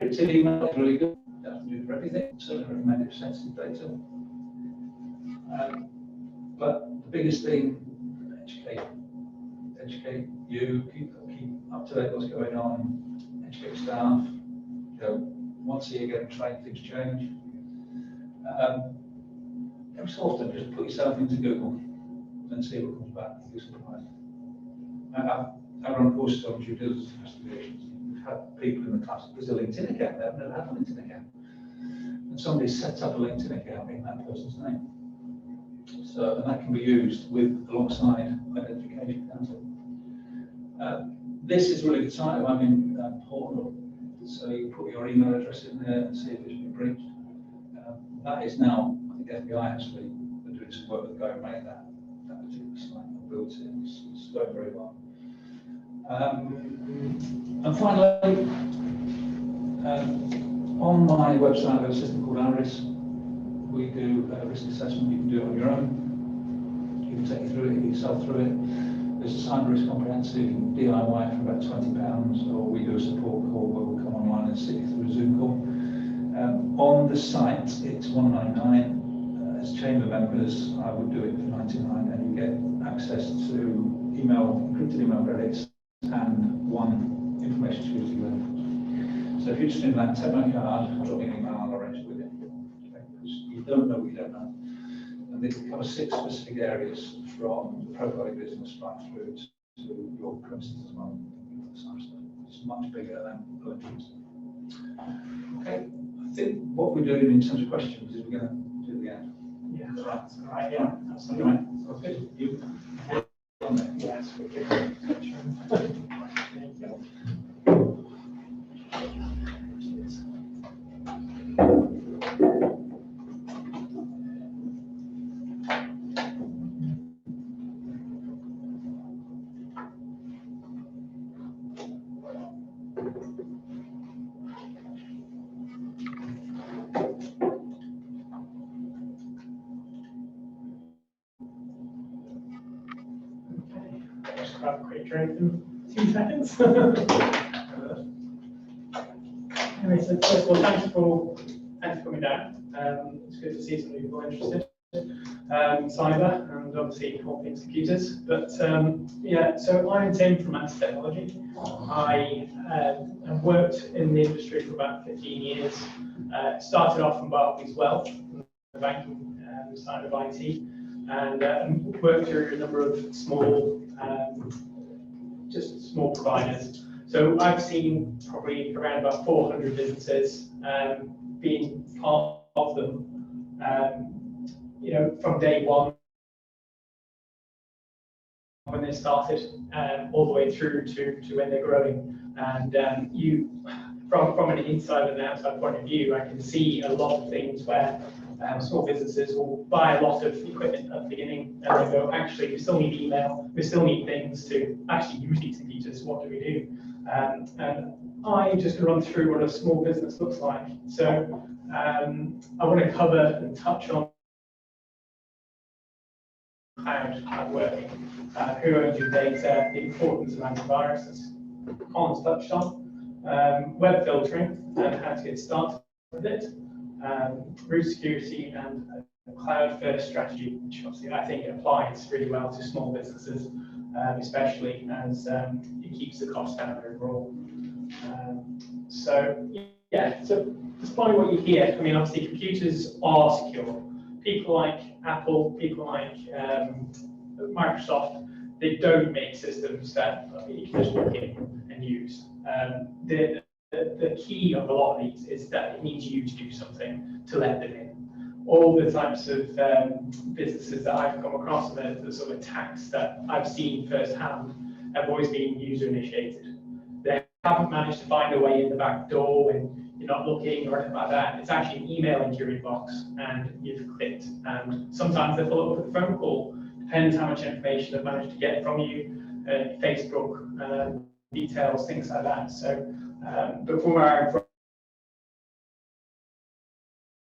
E: Encrypted email is really good. You have to do it for everything. Certainly recommend it for sensitive data. But the biggest thing, educate you, keep up to date what's going on, educate staff. Once a year get trained, things change. Every so often, just put yourself into Google and see what comes back. You'll be surprised. I run courses on due diligence investigations. We've had people in the class, there's a LinkedIn account there, I've never had a LinkedIn account. And somebody sets up a LinkedIn account in that person's name. So, and that can be used alongside identification. This is really the title. I'm in Portal, so you put your email address in there and see if it's been breached. That is now, I think FBI actually are doing some work with the guy who made that particular site and built it. It's going very well. And finally, on my website, I have a system called Iris. We do a risk assessment. You can do it on your own. You can take you through it, get yourself through it. There's a cyber risk comprehensive, you can DIY for about £20, or we do a support call where we'll come online and sit you through a Zoom call. On the site, it's £199. As chamber members, I would do it for £99, and you get access to encrypted email credits and one information security level. So if you're interested in that, take my card, drop me an email, I'll arrange it with you. Because you don't know what you don't know. And they cover 6 specific areas from the profiling business right through to your premises as well. It's much bigger than elections. Okay, I think what we're doing in terms of questions is we're going to do the end.
F: Yeah,
E: Right.
F: that's right. Yeah, absolutely.
E: Right. Okay. You on there?
F: Yes, we can. Just grab a quick drink in 2 seconds. Anyway, so first of all, thanks for coming down. It's good to see some people interested. Cyber and obviously all things computers. But yeah, so I'm Tim from Mantis Technology. I have worked in the industry for about 15 years. Started off from Barclays Wealth, the banking side of IT, and worked through a number of small, just small providers. So I've seen probably around about 400 businesses, being part of them. You know, from day one when they started, all the way through to when they're growing. And from an inside and outside point of view, I can see a lot of things where small businesses will buy a lot of equipment at the beginning, and they go, actually, we still need email, we still need things to actually use these computers. What do we do? And I'm just going to run through what a small business looks like. So I want to cover and touch on cloud working, who owns your data, the importance of antiviruses. Colin's touched on web filtering and how to get started with it, root security, and a cloud-first strategy, which obviously I think applies really well to small businesses, especially as it keeps the cost down overall. So yeah, so despite what you hear, I mean, obviously computers are secure. People like Apple, people like Microsoft, they don't make systems that you can just walk in and use. The key of a lot of these is that it needs you to do something to let them in. All the types of businesses that I've come across and the sort of attacks that I've seen firsthand have always been user initiated. They haven't managed to find a way in the back door when you're not looking or anything like that. It's actually an email into your inbox and you've clicked. And sometimes they follow up with a phone call. Depends how much information they've managed to get from you, Facebook details, things like that. So, but from where I'm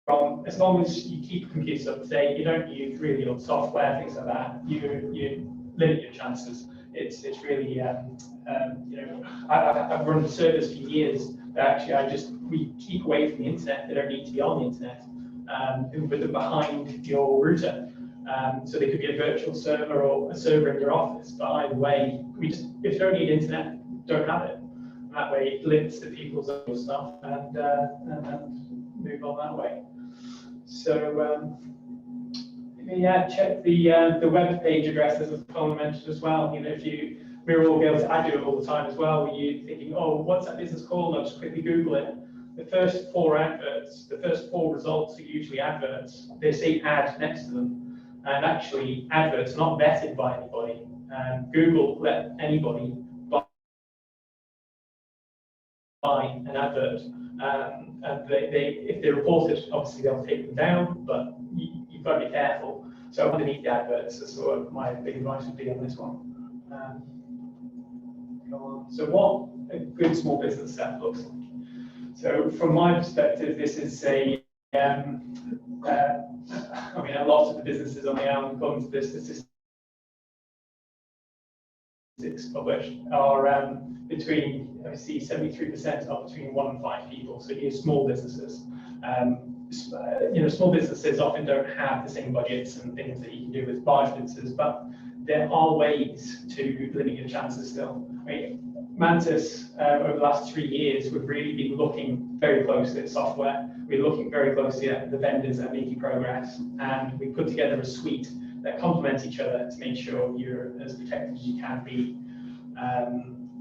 F: from, as long as you keep computers up to date, you don't use really old software, things like that, you limit your chances. It's really, you know, I've run servers for years that actually we keep away from the internet. They don't need to be on the internet. And put them behind your router. So they could be a virtual server or a server in your office. But either way, if you don't need internet, don't have it. And that way it limits the people's own stuff and move on that way. So yeah, check the web page addresses, as Colin mentioned as well. You know, we're all guilty. I do it all the time as well. When you're thinking, oh, what's that business called? I'll just quickly Google it. The first 4 adverts, the first 4 results are usually adverts. They say ad next to them, and actually adverts are not vetted by anybody. Google let anybody buy an advert, and if they report it, obviously they'll take them down, but you've got to be careful. So underneath the adverts is sort of my big advice would be on this one. Go on. So what a good small business setup looks like. So from my perspective, this is I mean, a lot of the businesses on the island, according to this statistics published, are between, I see 73% are between 1 and 5 people. So you're small businesses. You know, small businesses often don't have the same budgets and things that you can do with large businesses, but there are ways to limit your chances still. I mean, Mantis, over the last 3 years, we've really been looking very closely at software. We're looking very closely at the vendors that are making progress, and we put together a suite that complement each other to make sure you're as protected as you can be,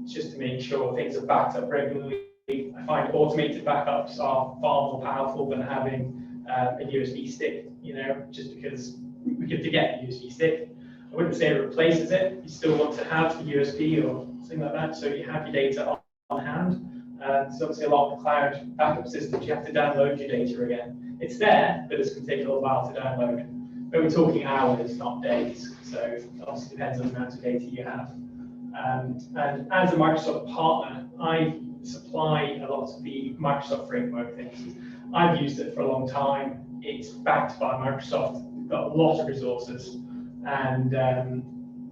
F: just to make sure things are backed up regularly. I find automated backups are far more powerful than having a USB stick, you know, just because we could forget the USB stick. I wouldn't say it replaces it. You still want to have the USB or something like that, so you have your data on hand. There's obviously a lot of cloud backup systems. You have to download your data again. It's there, but it's going to take a little while to download. But we're talking hours, not days. So it obviously depends on the amount of data you have. And as a Microsoft partner, I supply a lot of the Microsoft framework things. I've used it for a long time. It's backed by Microsoft. We've got a lot of resources, and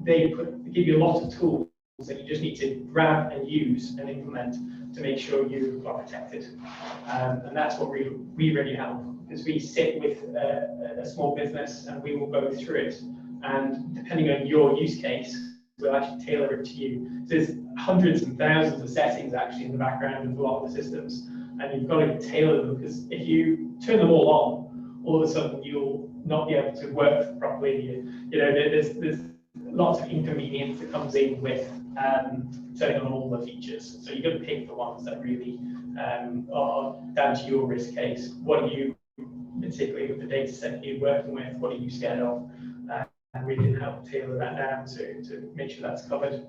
F: they give you a lot of tools that you just need to grab and use and implement to make sure you are protected. And that's what we really help because we sit with a small business and we will go through it. And depending on your use case, we'll actually tailor it to you. So there's hundreds and thousands of settings actually in the background of a lot of the systems, and you've got to tailor them, because if you turn them all on, all of a sudden you'll not be able to work properly. You know, there's lots of inconvenience that comes in with turning on all the features. So you've got to pick the ones that really are down to your risk case. What are you, particularly with the data set you're working with, what are you scared of? And we can help tailor that down to make sure that's covered.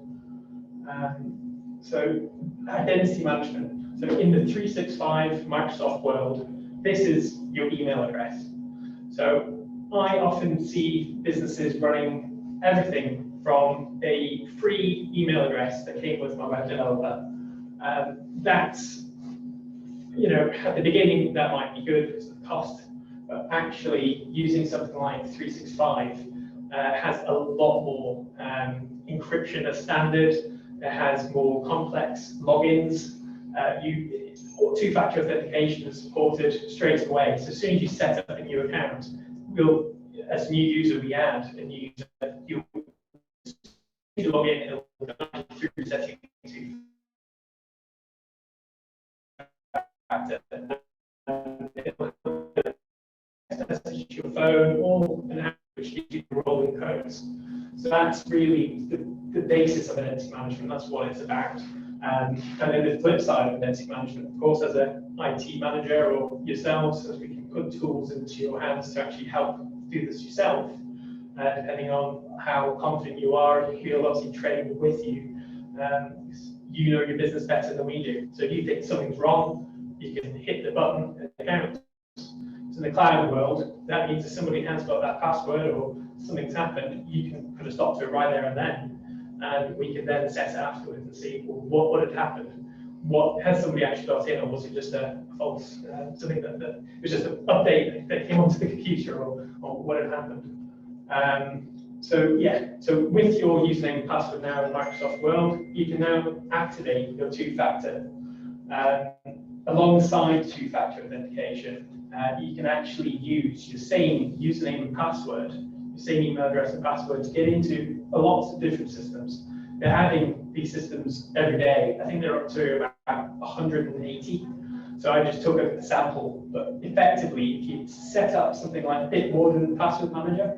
F: So identity management. So in the 365 Microsoft world, this is your email address. So I often see businesses running everything from a free email address that came with my web developer. That's, you know, at the beginning that might be good because of the cost, but actually using something like 365 has a lot more encryption as standard. It has more complex logins. Two-factor authentication is supported straight away. So as soon as you set up a new account, as a new user, we add a new user. You log in, it'll go through setting to your phone or an app which gives you rolling codes. So that's really the basis of identity management. That's what it's about. And then the flip side of identity management, of course, as an IT manager or yourselves, as we can put tools into your hands to actually help do this yourself, depending on how confident you are. We'll obviously train with you. You know your business better than we do. So if you think something's wrong, you can hit the button and it counts. So in the cloud world, that means if somebody has got that password or something's happened, you can put a stop to it right there and then. And we can then assess it afterwards and see, well, what had happened? What has somebody actually got in, or was it just a false something that it was just an update that came onto the computer, or what had happened? So yeah, so with your username and password now in Microsoft World, you can now activate your two-factor. Alongside two-factor authentication, you can actually use your same username and password, your same email address and password to get into lots of different systems. They're adding these systems every day. I think they're up to about 180. So I just took a sample, but effectively, if you set up something like Bitwarden Password Manager,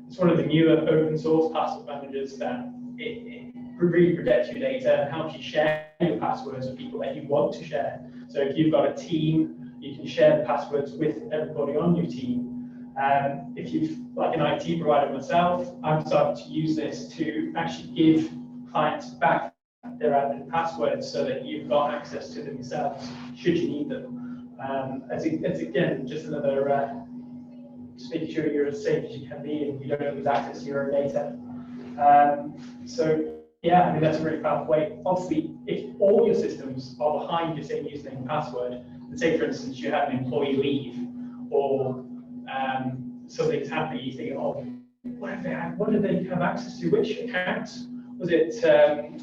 F: it's one of the newer open source password managers that it really protects your data and helps you share your passwords with people that you want to share. So if you've got a team, you can share the passwords with everybody on your team. If you've, like an IT provider myself, I'm starting to use this to actually give clients back their admin passwords so that you've got access to them yourselves, should you need them. It's again, just another, just making sure you're as safe as you can be and you don't lose access to your own data. So yeah, I mean, that's a really powerful way. Obviously, if all your systems are behind your same username and password, let's say, for instance, you have an employee leave or something's happening, you think, oh, what did they have access to? Which account? Was it,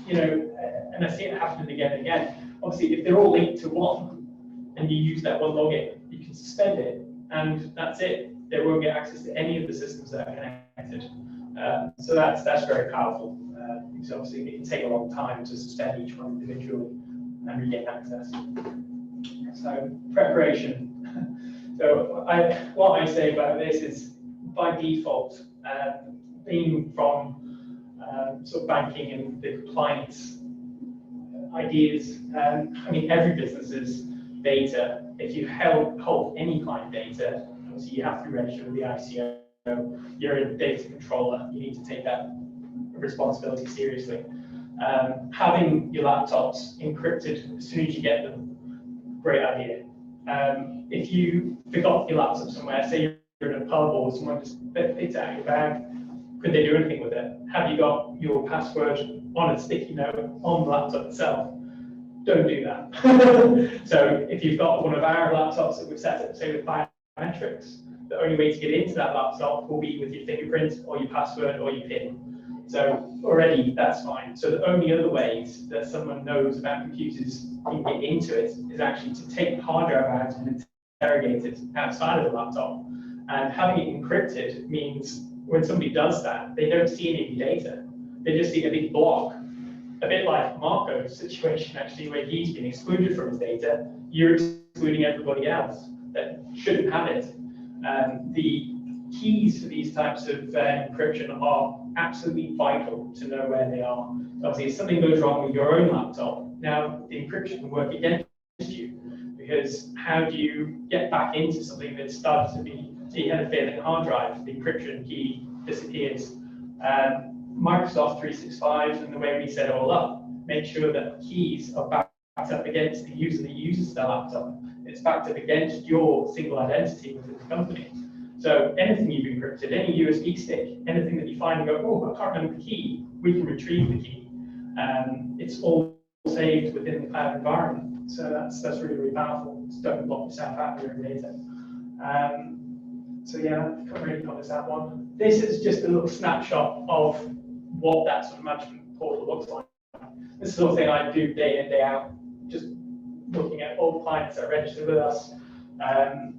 F: you know, and I see it happening again and again. Obviously, if they're all linked to one and you use that one login, you can suspend it and that's it. They won't get access to any of the systems that are connected. So that's very powerful. Because obviously it can take a long time to suspend each one individually and regain access. So preparation. So what I say about this is, by default, being from sort of banking and the compliance ideas, I mean, every business's data, if you hold any client data, obviously you have to register with the ICO, you're a data controller, you need to take that responsibility seriously. Having your laptops encrypted as soon as you get them, great idea. If you forgot your laptop somewhere, say you're in a pub or someone just picked it out of your bag, could they do anything with it? Have you got your password on a sticky note on the laptop itself? Don't do that. So if you've got one of our laptops that we've set up, say with biometrics, the only way to get into that laptop will be with your fingerprint or your password or your PIN. So already that's fine. So the only other ways that someone knows about computers and get into it is actually to take the hard drive out and interrogated outside of the laptop. And having it encrypted means when somebody does that, they don't see any of your data. They just see a big block. A bit like Marco's situation, actually, where he's been excluded from his data, you're excluding everybody else that shouldn't have it. The keys for these types of encryption are absolutely vital to know where they are. Obviously, if something goes wrong with your own laptop, now the encryption can work against you, because how do you get back into something that started to be, so you had a failing hard drive, the encryption key disappears. Microsoft 365 and the way we set it all up, make sure that keys are backed up against the user that uses the laptop. It's backed up against your single identity within the company. So anything you've encrypted, any USB stick, anything that you find and go, oh, I can't remember the key, we can retrieve the key. It's all saved within the cloud environment. So that's really, really powerful. Just don't block yourself out of your own data. So yeah, I can't really promise that one. This is just a little snapshot of what that sort of management portal looks like. This is the sort of thing I do day in, day out, just looking at all the clients that are registered with us.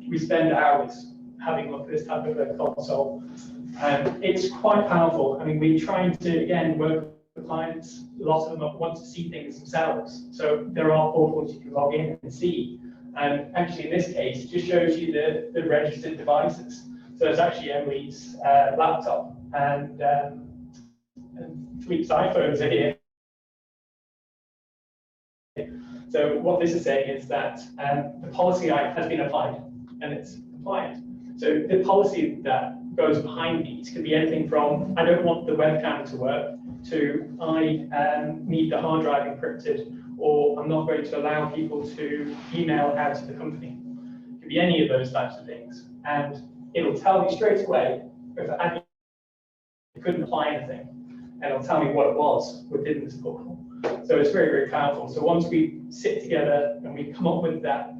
F: We spend hours having a look at this type of a console. It's quite powerful. I mean, we're trying to, again, work with clients. A lot of them want to see things themselves. So there are portals you can log in and see. And actually, in this case, it just shows you the registered devices. So it's actually Emily's laptop and Philippe's iPhones are here. So what this is saying is that the policy has been applied and it's compliant. So the policy that goes behind these could be anything from, I don't want the webcam to work, to I need the hard drive encrypted, or I'm not going to allow people to email out to the company. It could be any of those types of things. And it'll tell me straight away if I couldn't apply anything. And it'll tell me what it was within this portal. So it's very, very powerful. So once we sit together and we come up with that,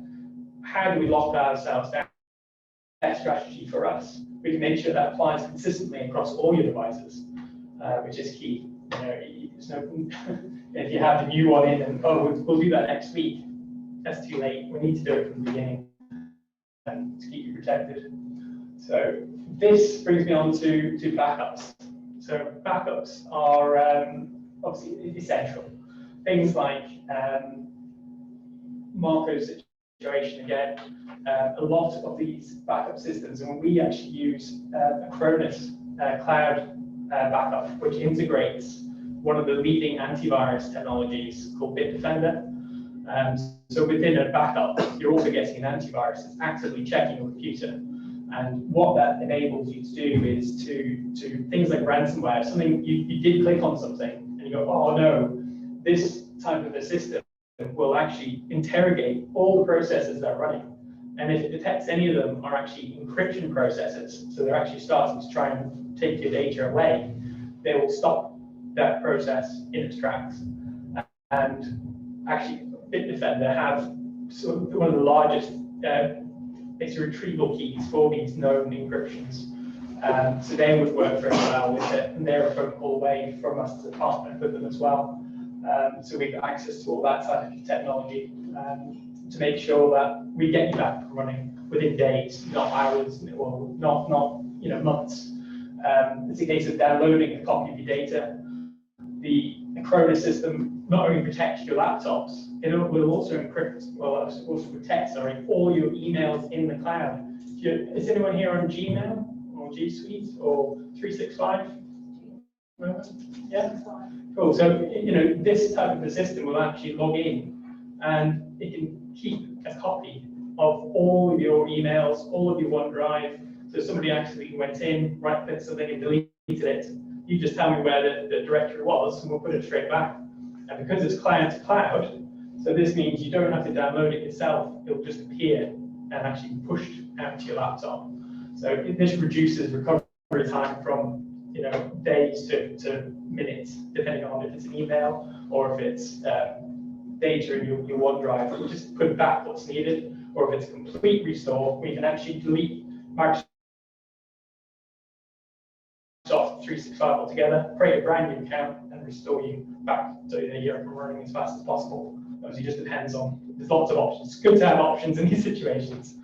F: how do we lock ourselves down? That strategy for us, we can make sure that applies consistently across all your devices, which is key. You know, there's no, if you have a new one in and, oh, we'll do that next week, that's too late. We need to do it from the beginning and to keep you protected. So this brings me on to backups. So backups are obviously essential. Things like Marco's situation again, a lot of these backup systems, and we actually use Acronis cloud backup, which integrates one of the leading antivirus technologies called Bitdefender. So within a backup, you're also getting an antivirus that's actively checking your computer. And what that enables you to do is to things like ransomware, something you did click on something and you go, oh no, this type of a system will actually interrogate all the processes that are running. And if it detects any of them are actually encryption processes, so they're actually starting to try and take your data away, they will stop that process in its tracks. And actually, Bitdefender have sort of one of the largest retrieval keys for these known encryptions. So they would work very well with it, and they're a phone call away from us as a partner with them as well. So we've got access to all that type of technology to make sure that we get you back running within days, not hours, or not months. It's a case of downloading a copy of your data. The Acronis system not only protects your laptops, it will also encrypt, also protect, all your emails in the cloud. Is anyone here on Gmail or G Suite or 365? Yeah, cool. So this type of a system will actually log in, and it can keep a copy of all of your emails, all of your OneDrive. So if somebody actually went in, right-clicked something and deleted it, you just tell me where the directory was, and we'll put it straight back. And because it's client to cloud, so this means you don't have to download it yourself. It'll just appear and actually be pushed out to your laptop. So this reduces recovery time from days to minutes, depending on if it's an email or if it's data in your OneDrive. We'll just put back what's needed, or if it's a complete restore, we can actually delete Microsoft 365 altogether, create a brand new account, and restore you back so that you're up and running as fast as possible. Obviously, it just depends on, there's lots of options. It's good to have options in these situations.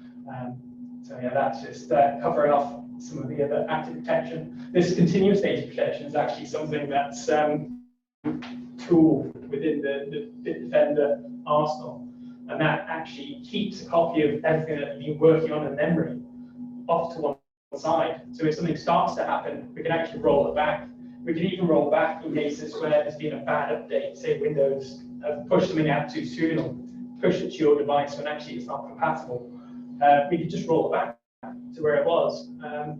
F: So yeah, that's just covering off some of the other active protection. This continuous data protection is actually something that's tool within the Bitdefender arsenal, and that actually keeps a copy of everything that you've been working on in memory off to one side. So if something starts to happen, we can actually roll it back. We can even roll back in cases where there's been a bad update, say Windows have pushed something out too soon or pushed it to your device when actually it's not compatible. We could just roll it back to where it was,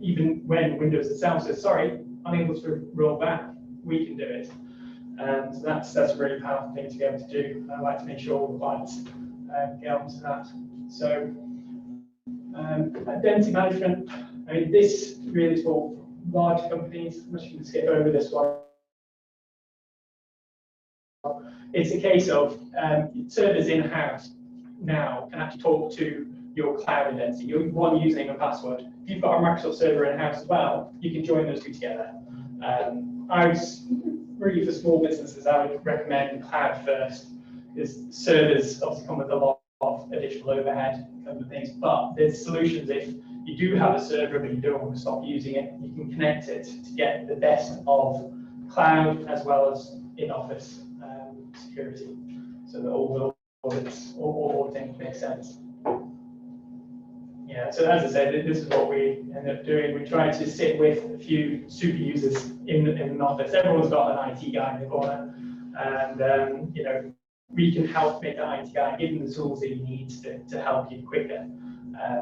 F: even when Windows itself says, sorry, unable to roll back, we can do it. And so that's a really powerful thing to be able to do. I like to make sure all the clients get onto that. So identity management, I mean, this really is for large companies. I'm just going to skip over this one. It's a case of servers in-house now can actually talk to your cloud identity, your one username and password. If you've got a Microsoft server in-house as well, you can join those two together. Really for small businesses, I would recommend cloud first, because servers obviously come with a lot of additional overhead and things, but there's solutions. If you do have a server but you don't want to stop using it, you can connect it to get the best of cloud as well as in-office security, so that all things make sense. Yeah, so as I said, this is what we end up doing. We try to sit with a few super users in an office. Everyone's got an IT guy in the corner, and you know, we can help make the IT guy, give them the tools that he needs to help you quicker,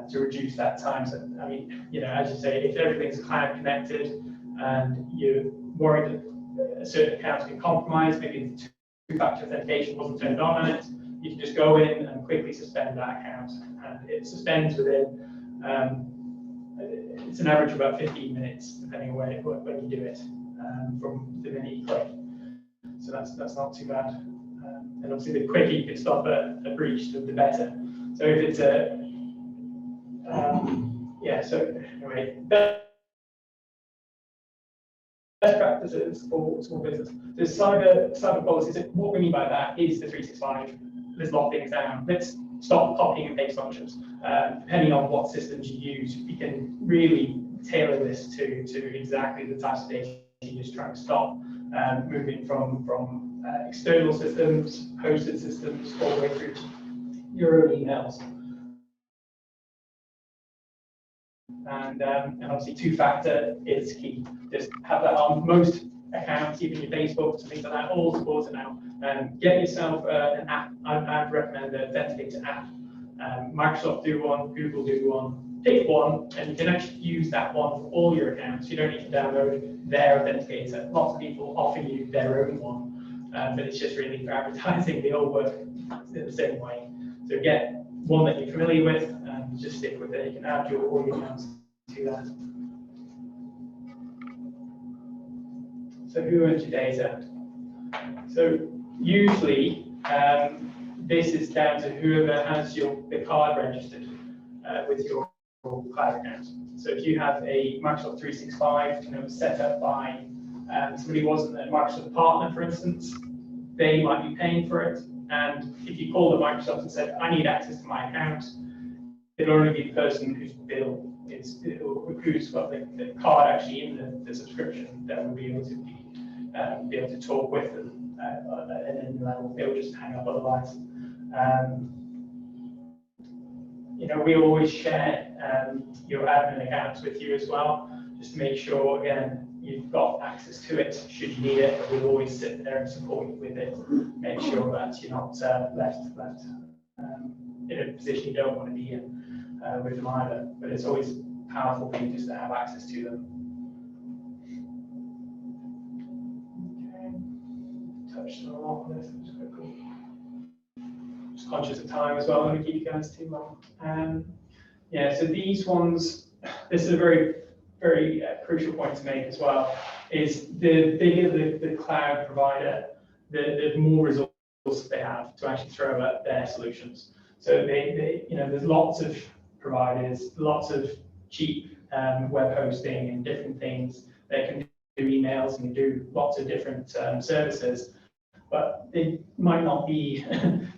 F: to reduce that time. So, I mean, you know, as you say, if everything's cloud connected and you're worried that a certain account's been compromised, maybe the two-factor authentication wasn't turned on it, you can just go in and quickly suspend that account, and it suspends within, it's an average of about 15 minutes, depending on when you do it, from the minute you click. So that's not too bad. And obviously, the quicker you can stop a breach, the better. So if it's yeah, so anyway, best practices for small business. So cyber policies, what we mean by that is the 365. Let's lock things down. Let's stop copying and paste functions. Depending on what systems you use, we can really tailor this to exactly the types of data you're just trying to stop. Moving from external systems, hosted systems, all the way through to your own emails. And obviously two-factor is key. Just have that on most accounts, even your Facebook, things like that, all supported now. Get yourself an app. I'd recommend the Authenticator app. Microsoft do one, Google do one. Pick one, and you can actually use that one for all your accounts. You don't need to download their Authenticator. Lots of people offer you their own one, but it's just really for advertising. They all work in the same way. So get one that you're familiar with, and just stick with it. You can add all your accounts to that. So who owns your data? So usually this is down to whoever has the card registered with your cloud account. So if you have a Microsoft 365, you know, set up by somebody who wasn't a Microsoft partner, for instance, they might be paying for it. And if you call the Microsoft and said, I need access to my account, it'll only be the person whose bill is, who's got the card actually in the subscription that will be able to talk with them, and then they'll just hang up otherwise. You know, we always share your admin accounts with you as well, just to make sure, again, you've got access to it should you need it. We'll always sit there and support you with it. Make sure that you're not left in a position you don't want to be in with them either. But it's always powerful for you just to have access to them. Okay. Touched on a lot of this, which is quite cool. Just conscious of time as well. I don't want to keep you guys too long. Yeah, so these ones, this is a very crucial point to make as well, is the bigger the cloud provider, the more resources they have to actually throw at their solutions. So they you know, there's lots of providers, lots of cheap web hosting and different things. They can do emails and do lots of different services, but they might not be,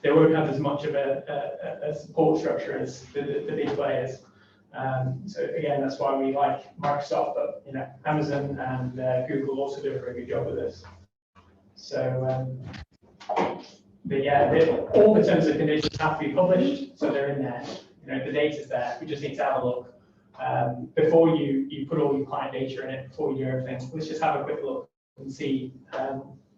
F: they won't have as much of a support structure as the big players. So again, that's why we like Microsoft, but you know, Amazon and Google also do a very good job with this. So, but yeah, all the terms and conditions have to be published, so they're in there. You know, the data's there. We just need to have a look before you put all your client data in it. Before you do everything, let's just have a quick look and see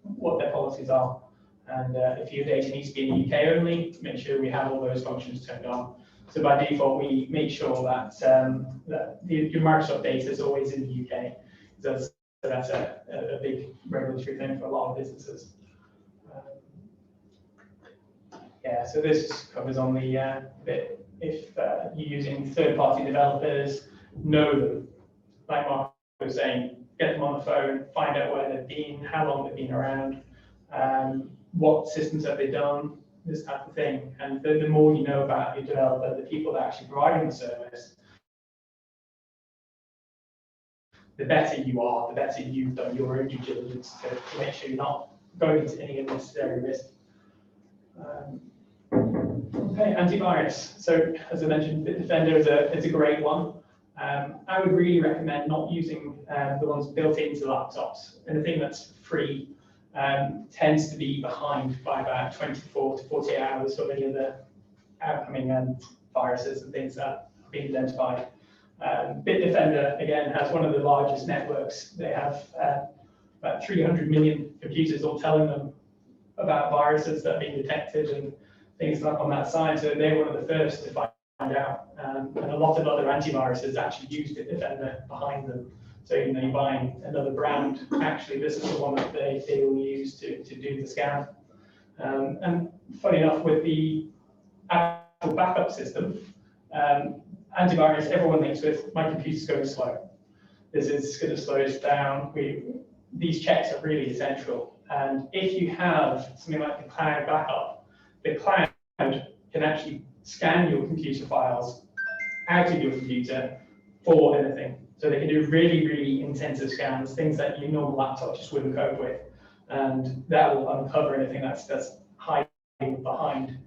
F: what their policies are. And if your data needs to be in the UK only, make sure we have all those functions turned on. So by default, we make sure that, that your Microsoft data is always in the UK. That's a big regulatory thing for a lot of businesses. Yeah, so this covers on the bit. If you're using third-party developers, know them. Like Mark was saying, get them on the phone, find out where they've been, how long they've been around, what systems have they done, this type of thing. And the more you know about your developer, the people that are actually providing the service, the better you are, the better you've done your own due diligence to make sure you're not going into any unnecessary risk. Okay, antivirus. So as I mentioned, Bitdefender is a great one. I would really recommend not using the ones built into laptops. Anything that's free tends to be behind by about 24 to 48 hours for any of the outcoming viruses and things that are being identified. Bitdefender, again, has one of the largest networks. They have about 300 million computers all telling them about viruses that are being detected and things like on that side. So they're one of the first to find out. And a lot of other antiviruses actually use Bitdefender behind them. So you know, you're buying another brand, actually this is the one that they will use to do the scan. And funny enough, with the Apple backup system, antivirus, everyone thinks with my computer's going slow. This is going to slow us down. These checks are really essential. And if you have something like the cloud backup, the cloud can actually scan your computer files out of your computer for anything. So they can do really, really intensive scans, things that your normal laptop just wouldn't cope with. And that will uncover anything that's hiding behind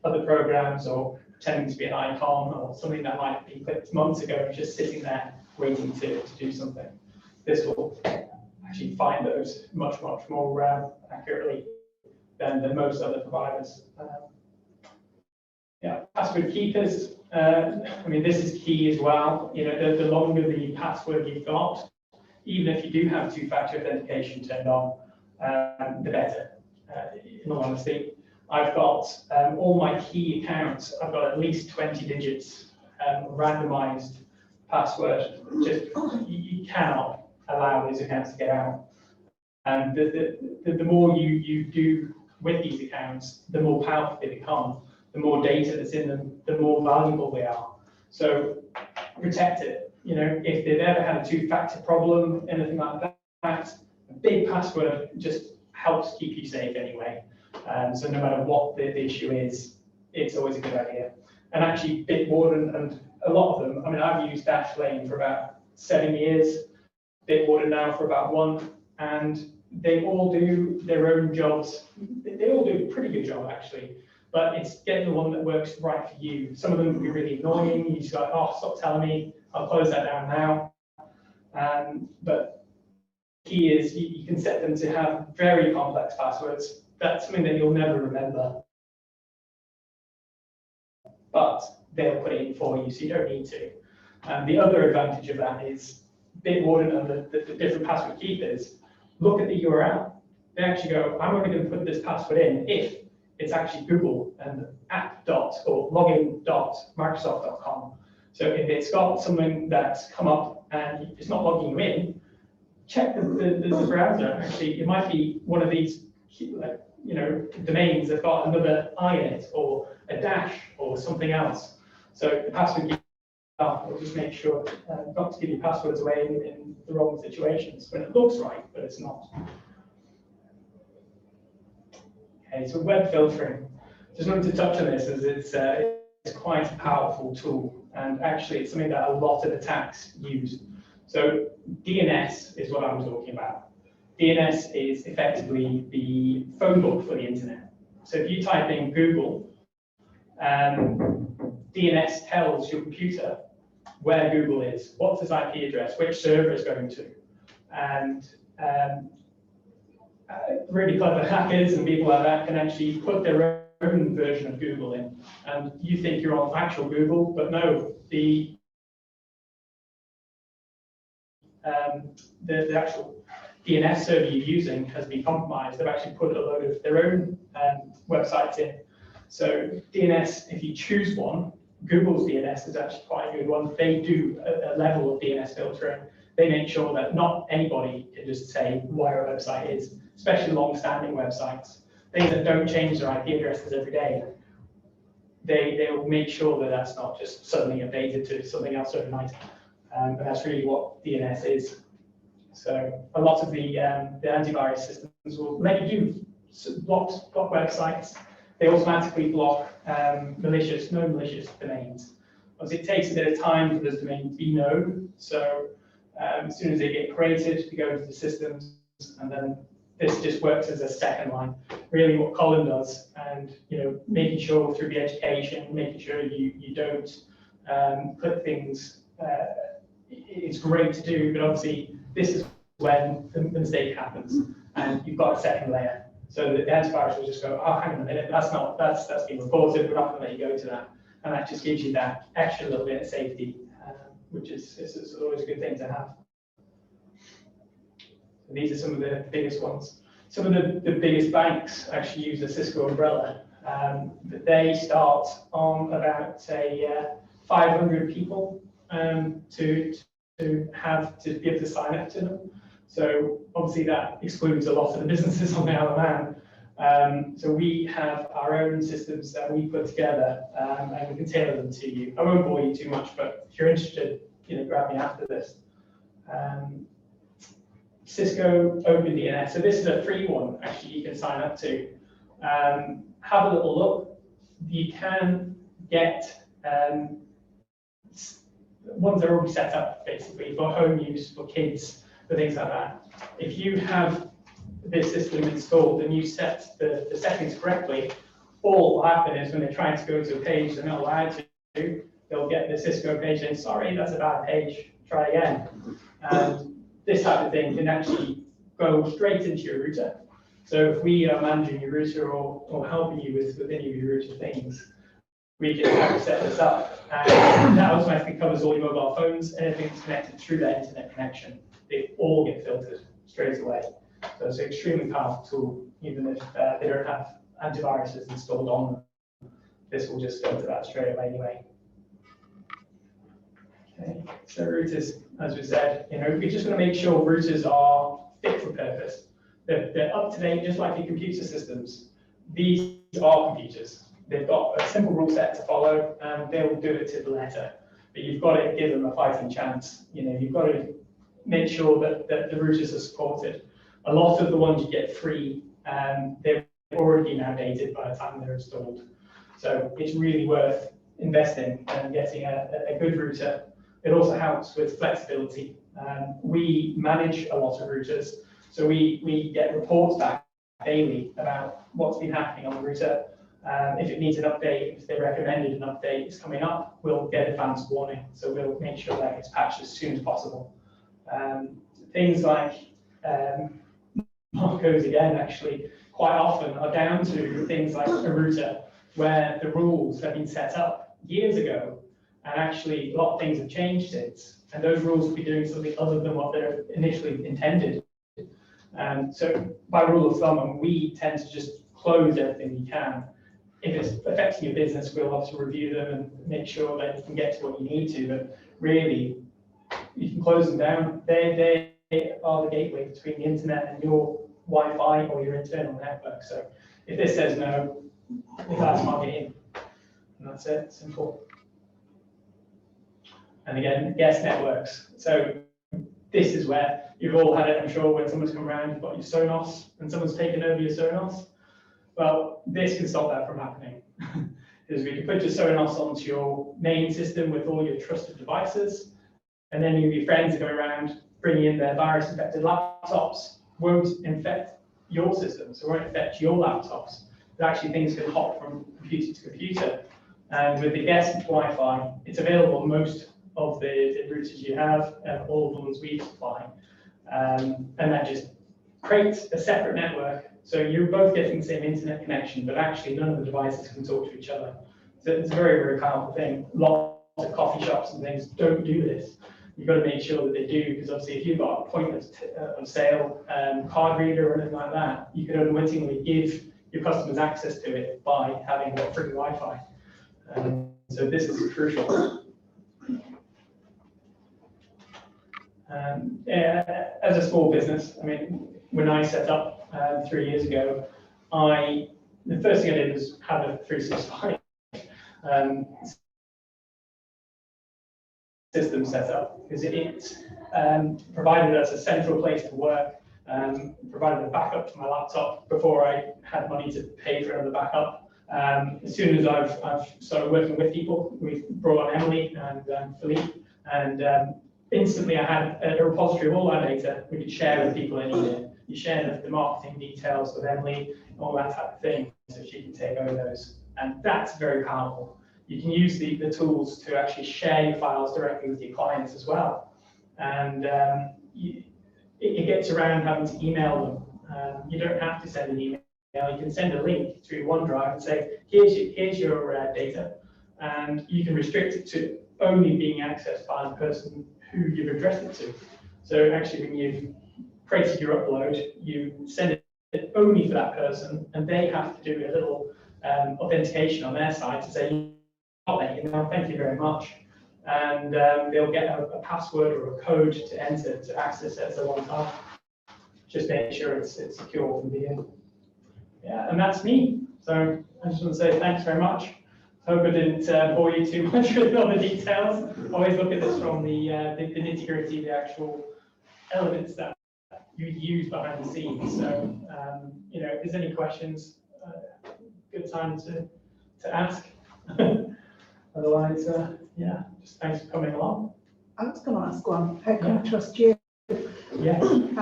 F: other programs or pretending to be an icon or something that might be clicked months ago, just sitting there waiting to do something. This will actually find those much, much more accurately than most other providers. Yeah, password keepers. I mean, this is key as well. You know, the longer the password you've got, even if you do have two-factor authentication turned on, the better. In all honesty, I've got all my key accounts. I've got at least 20 digits randomized password. Just you cannot allow these accounts to get out. And the more you do with these accounts, the more powerful they become. The more data that's in them, the more valuable they are. So protect it. You know, if they've ever had a two-factor problem, anything like that, a big password just helps keep you safe anyway. So no matter what the issue is, it's always a good idea. And actually, Bitwarden and a lot of them, I mean, I've used Dashlane for about 7 years, Bitwarden now for about 1, and they all do their own jobs. They all do a pretty good job, actually. But it's getting the one that works right for you. Some of them can be really annoying. You just go, oh, stop telling me. I'll close that down now. But the key is you can set them to have very complex passwords. That's something that you'll never remember. But they'll put it in for you, so you don't need to. The other advantage of that is Bitwarden and the different password keepers look at the URL. They actually go, I'm only going to put this password in if it's actually Google and app or login.microsoft.com. So if it's got something that's come up and it's not logging you in, check the browser. Actually, it might be one of these, like, you know, domains that got another I in it or a dash or something else. So the password will just make sure not to give your passwords away in the wrong situations when it looks right, but it's not. Okay, so web filtering. Just wanted to touch on this as it's quite a powerful tool, and actually it's something that a lot of attacks use. So DNS is what I'm talking about. DNS is effectively the phone book for the internet. So if you type in Google, DNS tells your computer where Google is, what's its IP address, which server it's going to. And really clever hackers and people like that can actually put their own version of Google in. And you think you're on actual Google, but no, the actual DNS server you're using has been compromised. They've actually put a load of their own websites in. So DNS, if you choose one, Google's DNS is actually quite a good one. They do a level of DNS filtering. They make sure that not anybody can just say where a website is, especially long-standing websites, things that don't change their IP addresses every day. They will make sure that that's not just suddenly updated to something else overnight. But that's really what DNS is. So a lot of the antivirus systems will let you do block websites. They automatically block known malicious domains. Obviously, it takes a bit of time for those domains to be known. So as soon as they get created, they go into the systems, and then this just works as a second line. Really, what Colin does, and making sure through the education, making sure you don't put things. It's great to do, but obviously this is when the mistake happens, and you've got a second layer. So the antivirus will just go, oh, hang on a minute, that's been reported, we're not going to let you go to that. And that just gives you that extra little bit of safety, which is always a good thing to have. So these are some of the biggest ones. Some of the biggest banks actually use the Cisco umbrella. But they start on about, say, 500 people to be able to sign up to them. So obviously that excludes a lot of the businesses on the Isle of Man. So we have our own systems that we put together, and we can tailor them to you. I won't bore you too much, but if you're interested, grab me after this. Cisco OpenDNS. So this is a free one, actually, you can sign up to. Have a little look. You can get ones that are already set up, basically, for home use, for kids, for things like that. If you have this system installed and you set the settings correctly, all will happen is when they're trying to go to a page they're not allowed to, they'll get the Cisco page and sorry, that's a bad page, try again. And this type of thing can actually go straight into your router. So if we are managing your router or helping you with any of your router things, we can have to set this up. And that automatically covers all your mobile phones, anything that's connected through that internet connection. They all get filtered straight away. So it's an extremely powerful tool, even if they don't have antiviruses installed on them. This will just filter that straight away anyway. Okay, so routers, as we said, we just want to make sure routers are fit for purpose. They're up to date, just like your computer systems. These are computers. They've got a simple rule set to follow, and they'll do it to the letter. But you've got to give them a fighting chance. You've got to make sure that the routers are supported. A lot of the ones you get free, they've already been outdated by the time they're installed. So it's really worth investing and getting a good router. It also helps with flexibility. We manage a lot of routers, so we get reports back daily about what's been happening on the router. If it needs an update, if they recommended an update is coming up, we'll get advance warning. So we'll make sure that gets patched as soon as possible. Things like Marco's again, actually, quite often are down to things like a router where the rules have been set up years ago, and actually a lot of things have changed since, and those rules will be doing something other than what they're initially intended. So by rule of thumb, we tend to just close everything we can. If it's affecting your business, we'll obviously review them and make sure that you can get to what you need to, but really, you can close them down. They are the gateway between the internet and your Wi-Fi or your internal network. So if this says no, that's not getting in. And that's it, simple. And again, guest networks. So this is where you've all had it, I'm sure, when someone's come around, you've got your Sonos, and someone's taken over your Sonos. Well, this can stop that from happening. Because we can put your Sonos onto your main system with all your trusted devices, and then your friends are going around bringing in their virus-infected laptops, won't infect your systems, it won't affect your laptops, but actually things can hop from computer to computer. And with the guest Wi-Fi, it's available on most of the routers you have, all of the ones we supply. And that just creates a separate network. So you're both getting the same internet connection, but actually none of the devices can talk to each other. So it's a very, very powerful thing. Lots of coffee shops and things don't do this. You've got to make sure that they do, because obviously if you've got a point of sale, card reader or anything like that, you can unwittingly give your customers access to it by having free Wi-Fi. So this is crucial. As a small business, I mean, when I set up 3 years ago, the first thing I did was have a 365 system set up, because it provided us a central place to work, provided a backup to my laptop before I had money to pay for another backup. As soon as I've started working with people, we've brought on Emily and Philippe, and instantly I had a repository of all our data we could share with people that need it. You share the marketing details with Emily, all that type of thing, so she can take over those. And that's very powerful. You can use the tools to actually share your files directly with your clients as well. And it gets around having to email them. You don't have to send an email. You can send a link through OneDrive and say, here's your data. And you can restrict it to only being accessed by the person who you've addressed it to. So actually, when you've created your upload, you send it only for that person, and they have to do a little authentication on their side to say, I'll let you know, thank you very much. And they'll get a password or a code to enter to access it as they want to. Just make sure it's secure from the beginning. Yeah, and that's me. So I just want to say thanks very much. Hope I didn't bore you too much with all the details. Always look at this from the nitty-gritty, the actual elements that you use behind the scenes. So, you know, if there's any questions, good time to ask. Otherwise, yeah, just thanks for coming along.
D: I was going to ask one, how can I trust you?
F: Yeah.
D: And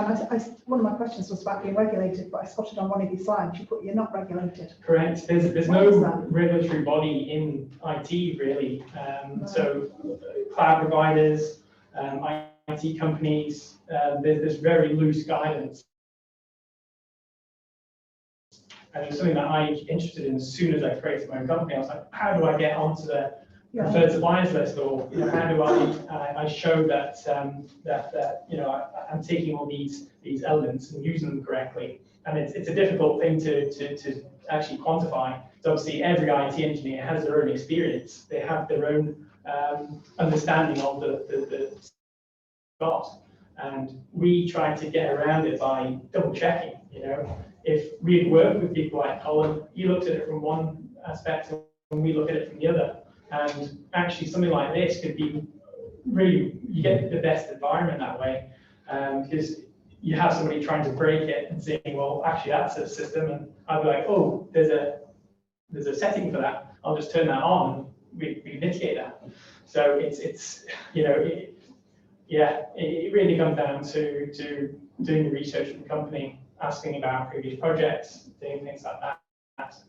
D: one of my questions was about being regulated, but I spotted on one of your slides, you put you're not regulated.
F: Correct. There's
D: Why
F: no
D: is that?
F: regulatory body in IT really. So cloud providers, IT companies, there's very loose guidance. And it was something that I'm interested in as soon as I created my own company. I was like, how do I get onto the preferred suppliers list, or you know, how do I show that that you know I'm taking all these elements and using them correctly? And it's a difficult thing to actually quantify. So obviously every IT engineer has their own experience. They have their own understanding of the got, and we try to get around it by double checking. You know, if we had worked with people like Colin, he looked at it from one aspect and we look at it from the other. And actually something like this could be really, you get the best environment that way, because you have somebody trying to break it and saying, well, actually that's a system, and I'd be like, oh, there's a setting for that. I'll just turn that on and we mitigate that. So it's you know, it really comes down to doing the research for the company, asking about previous projects, doing things like that.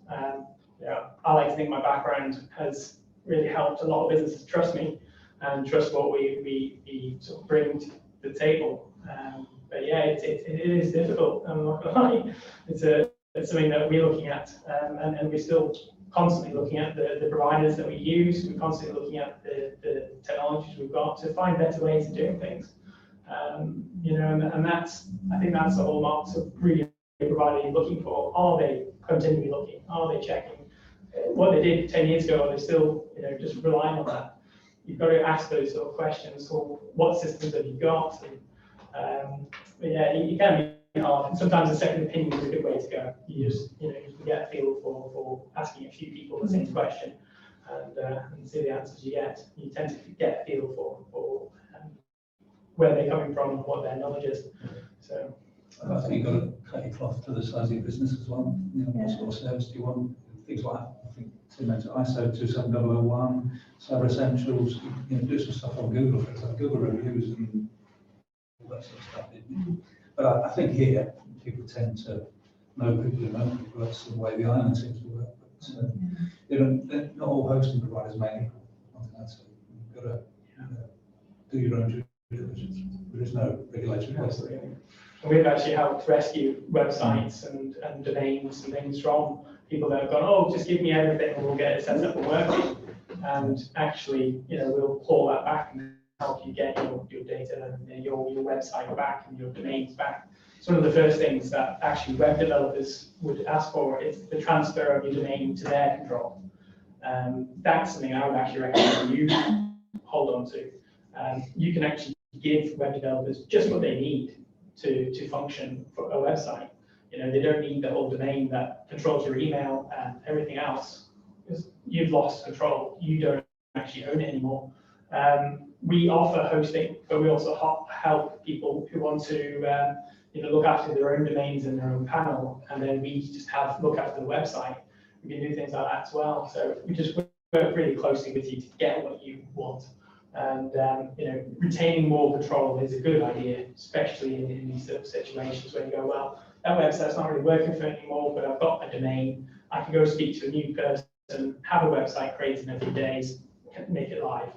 F: Yeah, I like to think my background has really helped a lot of businesses trust me and trust what we sort of bring to the table. But yeah, it is difficult. I'm not gonna lie. It's something that we're looking at, and we're still constantly looking at the providers that we use. We're constantly looking at the technologies we've got to find better ways of doing things. You know, and I think that's the hallmarks of really providing looking for. Are they continually looking? Are they checking? What they did 10 years ago, are they still, you know, just relying on that? You've got to ask those sort of questions. Well, what systems have you got? And, but yeah, it can be hard. And sometimes a second opinion is a good way to go. You just, you know, you can get a feel for asking a few people the same question and see the answers you get. You tend to get a feel for where they're coming from and what their knowledge is. So
E: I think you've got to cut your cloth to the size of your business as well. You know, what sort of service do you want? Things like, I think Tim mentioned ISO 27001, Cyber Essentials. You know, do some stuff on Google, for example, Google reviews and all that sort of stuff. But I think here, people tend to know people who know people. That's the way the island seems to work. But they're not all hosting providers make equal. I think that's it. You've got to do your own due diligence. There is no regulatory place.
F: Absolutely. And we've actually helped rescue websites and domains and things from people that have gone, oh, just give me everything and we'll get it set up and working. And actually, we'll claw that back and help you get your data and your website back and your domains back. It's one of the first things that actually web developers would ask for is the transfer of your domain to their control. That's something I would actually recommend you hold on to. You can actually give web developers just what they need to function for a website. They don't need the whole domain that controls your email and everything else, because you've lost control. You don't actually own it anymore. We offer hosting, but we also help people who want to look after their own domains and their own panel, and then we just look after the website. We can do things like that as well. So we just work really closely with you to get what you want. And retaining more control is a good idea, especially in these sort of situations where you go, well, that website's not really working for me anymore, but I've got a domain. I can go speak to a new person, have a website created in a few days, make it live.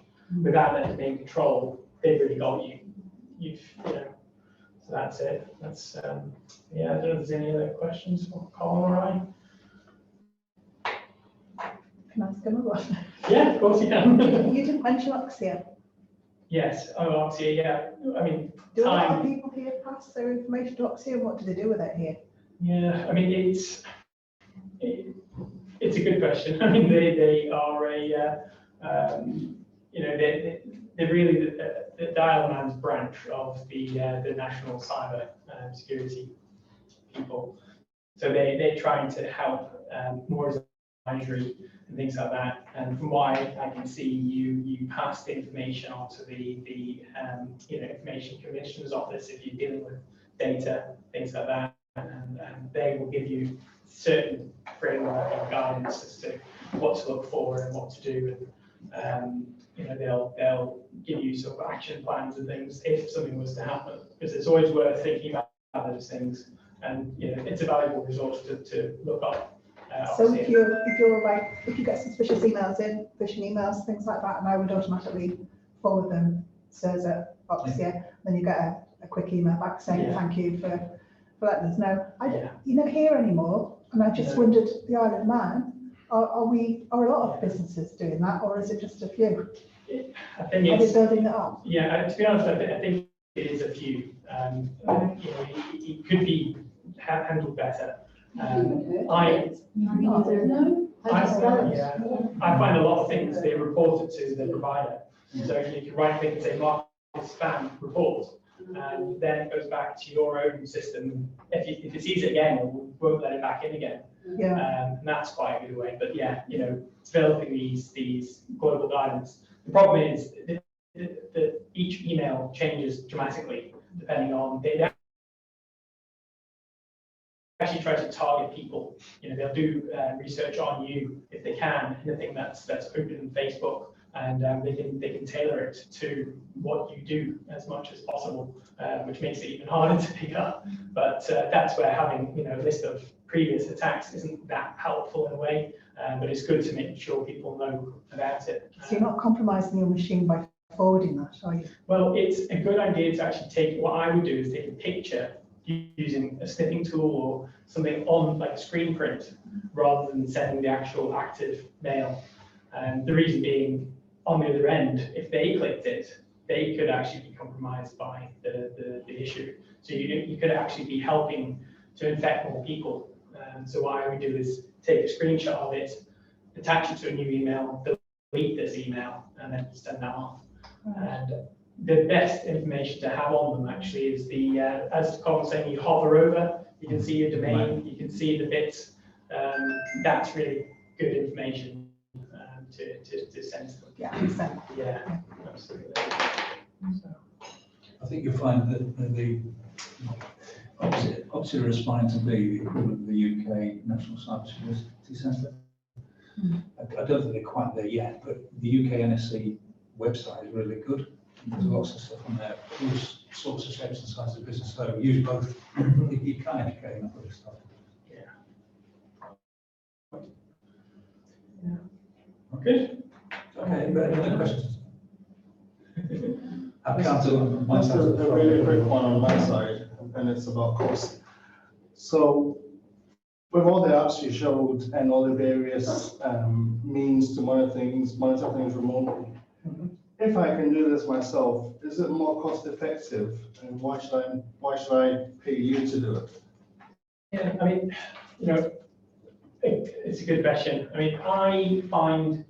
F: Without that domain control, they've really got you. So that's it. That's I don't know if there's any other questions for Colin or I.
D: Can I ask another one?
F: Yeah, of course you can.
D: You didn't mention Oxia.
F: Yes, Oxia, yeah. I mean,
D: Do a lot of people here pass their information to Oxia, and what do they do with it here?
F: Yeah, I mean, it's a good question. I mean, they are they're really the Dial-a-Man's branch of the national cyber security people. So they're trying to help more as advisory and things like that. And from what I can see, you pass the information on to the Information Commissioner's office if you're dealing with data, things like that, and they will give you certain framework and guidance as to what to look for and what to do. And they'll give you sort of action plans and things if something was to happen, because it's always worth thinking about those things. And it's a valuable resource to look up.
D: So if you get suspicious emails in, phishing emails, things like that, and I would automatically forward them to Oxia, then you get a quick email back saying thank you for letting us know. You never hear anymore, and I just wondered, the Isle of Man, are a lot of businesses doing that, or is it just a few?
F: I think
D: are they building it up?
F: Yeah, to be honest, I think it is a few. It could be handled better. I find a lot of things they report it to the provider. So you can right click and say mark spam report, and then it goes back to your own system. If it sees it again, it won't let it back in again. And that's quite a good way. But developing these global guidance. The problem is that each email changes dramatically depending on they actually try to target people. They'll do research on you if they can, anything that's open in Facebook, and they can tailor it to what you do as much as possible, which makes it even harder to pick up. But that's where having a list of previous attacks isn't that helpful in a way, but it's good to make sure people know about it.
D: So you're not compromising your machine by forwarding that, are you?
F: Well, it's a good idea to actually take, what I would do is take a picture using a snipping tool or something on like a screen print rather than sending the actual active mail. And the reason being, on the other end, if they clicked it, they could actually be compromised by the issue. So you could actually be helping to infect more people. So what I would do is take a screenshot of it, attach it to a new email, delete this email, and then send that off. And the best information to have on them actually is as Colin was saying, you hover over, you can see your domain, you can see the bits. That's really good information to send to them. Yeah, absolutely. So.
E: I think you'll find that the Oxia are aspiring to be the equivalent of the UK National Cyber Security Centre. I don't think they're quite there yet, but the UK NSC website is really good. There's lots of stuff on there. Plus, sorts of shapes and sizes of business, so use both. You can educate that sort of stuff.
F: Good.
E: Okay, any other questions? I've counted on my
G: Just
E: side.
G: a really quick one on my side, and it's about cost. So with all the apps you showed and all the various means to monitor things remotely, if I can do this myself, is it more cost effective? And why should I pay you to do it?
F: Yeah, I mean, it's a good question. I mean, I find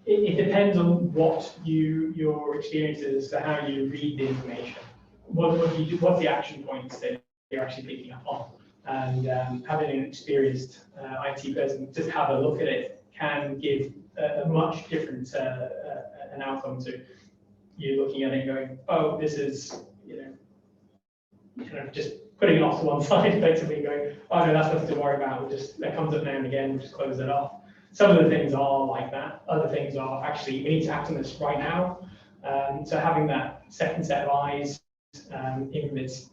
F: it depends on what your experience is for how you read the information. What you do, what's the action points that you're actually picking up on? And having an experienced IT person just have a look at it can give a much different an outcome to you looking at it and going, oh, this is, kind of just putting it off to one side, effectively going, oh no, that's nothing to worry about. That comes up now and again, we'll just close it off. Some of the things are like that. Other things are actually, we need to act on this right now. So having that second set of eyes, even as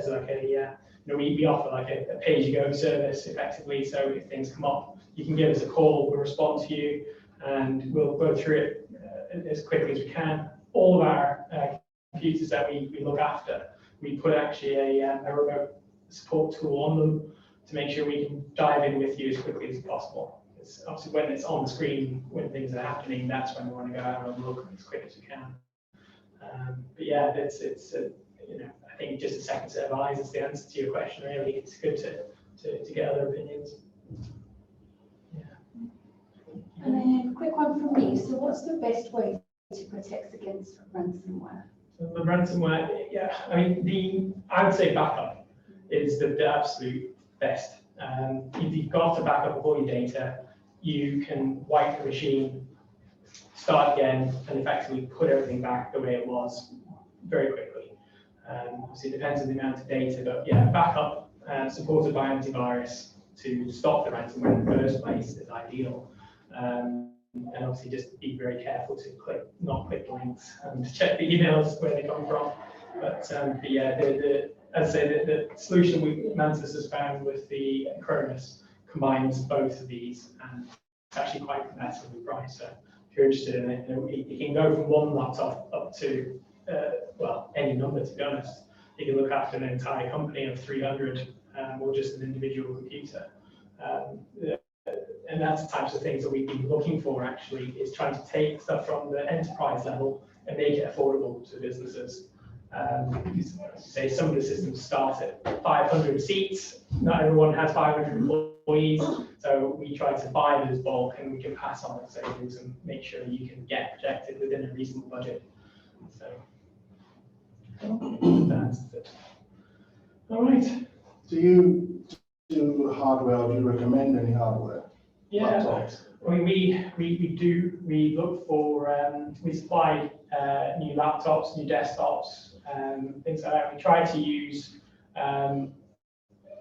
F: like a, we offer like a pay-as-you-go service effectively. So if things come up, you can give us a call, we'll respond to you, and we'll go through it as quickly as we can. All of our computers that we look after, we put actually a remote support tool on them to make sure we can dive in with you as quickly as possible. It's obviously when it's on the screen, when things are happening, that's when we want to go out and look as quick as we can. But yeah, it's I think just a second set of eyes is the answer to your question. Really, it's good to get other opinions. Yeah.
C: And then a quick one from me. So what's the best way to protect against ransomware?
F: The ransomware, yeah, I mean, I would say backup is the absolute best. If you've got to back up all your data, you can wipe the machine, start again, and effectively put everything back the way it was very quickly. Obviously, it depends on the amount of data, but yeah, backup supported by antivirus to stop the ransomware in the first place is ideal. And obviously just be very careful to not click links and to check the emails where they come from. But yeah, as I say, the solution Mantis has found with the Acronis combines both of these, and it's actually quite competitively priced. So if you're interested in it, you can go from one laptop up to well, any number, to be honest. You can look after an entire company of 300 or just an individual computer. And that's the types of things that we've been looking for, actually, is trying to take stuff from the enterprise level and make it affordable to businesses. Say some of the systems start at 500 seats. Not everyone has 500 employees, so we try to buy those bulk and we can pass on the savings and make sure you can get protected within a reasonable budget. So that's it. All right.
G: Do you do hardware, or do you recommend any hardware?
F: Yeah,
G: Laptops?
F: we do. We look for, we supply new laptops, new desktops, things like that. We try to use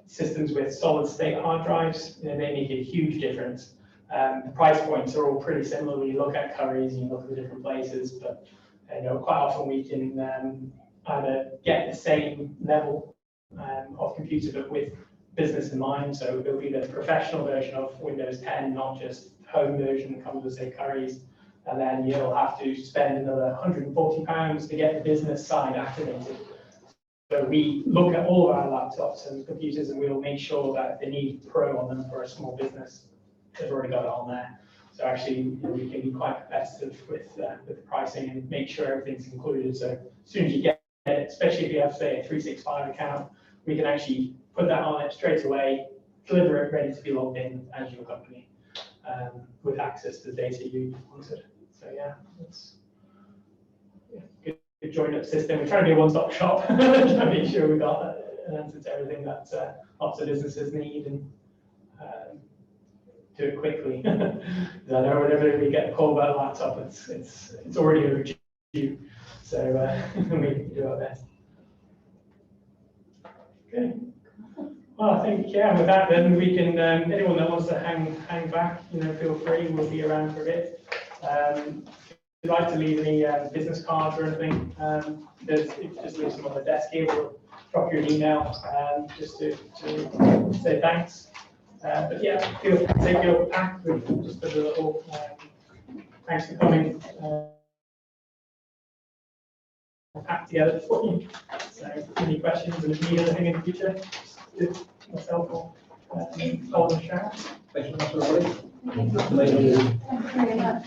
F: systems with solid state hard drives. They make a huge difference. The price points are all pretty similar when you look at Currys and you look at the different places, but quite often we can either get the same level of computer but with business in mind. So it'll be the professional version of Windows 10, not just home version that comes with, say, Currys. And then you'll have to spend another £140 to get the business side activated. So we look at all of our laptops and computers and we'll make sure that if they need Pro on them for a small business, they've already got it on there. So actually, we can be quite competitive with the pricing and make sure everything's included. So as soon as you get it, especially if you have, say, a 365 account, we can actually put that on it straight away, deliver it ready to be logged in as your company with access to the data you wanted. So yeah, it's good joined up system. We're trying to be a one-stop shop, trying to make sure we've got an answer to everything that lots of businesses need and do it quickly. Because I know whenever we get a call about a laptop, it's already overdue. So we do our best. Okay. Well, I think, yeah, with that then we can, anyone that wants to hang back, feel free, we'll be around for a bit. you'd like to leave any business cards or anything, just leave some on the desk here, we'll drop you an email just to say thanks. But yeah, take your pack, we've just put a little thanks for coming. Pack together for you. So any questions and if you need anything in the future, just myself or Colin and Sharon.
E: Thanks very much, everybody.
C: Thank you very much.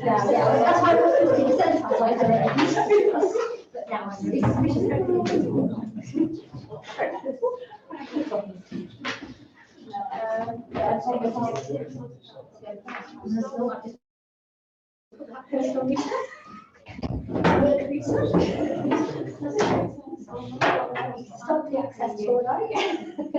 C: That's why I was 50%, I was like, but now I'm really Stop the access to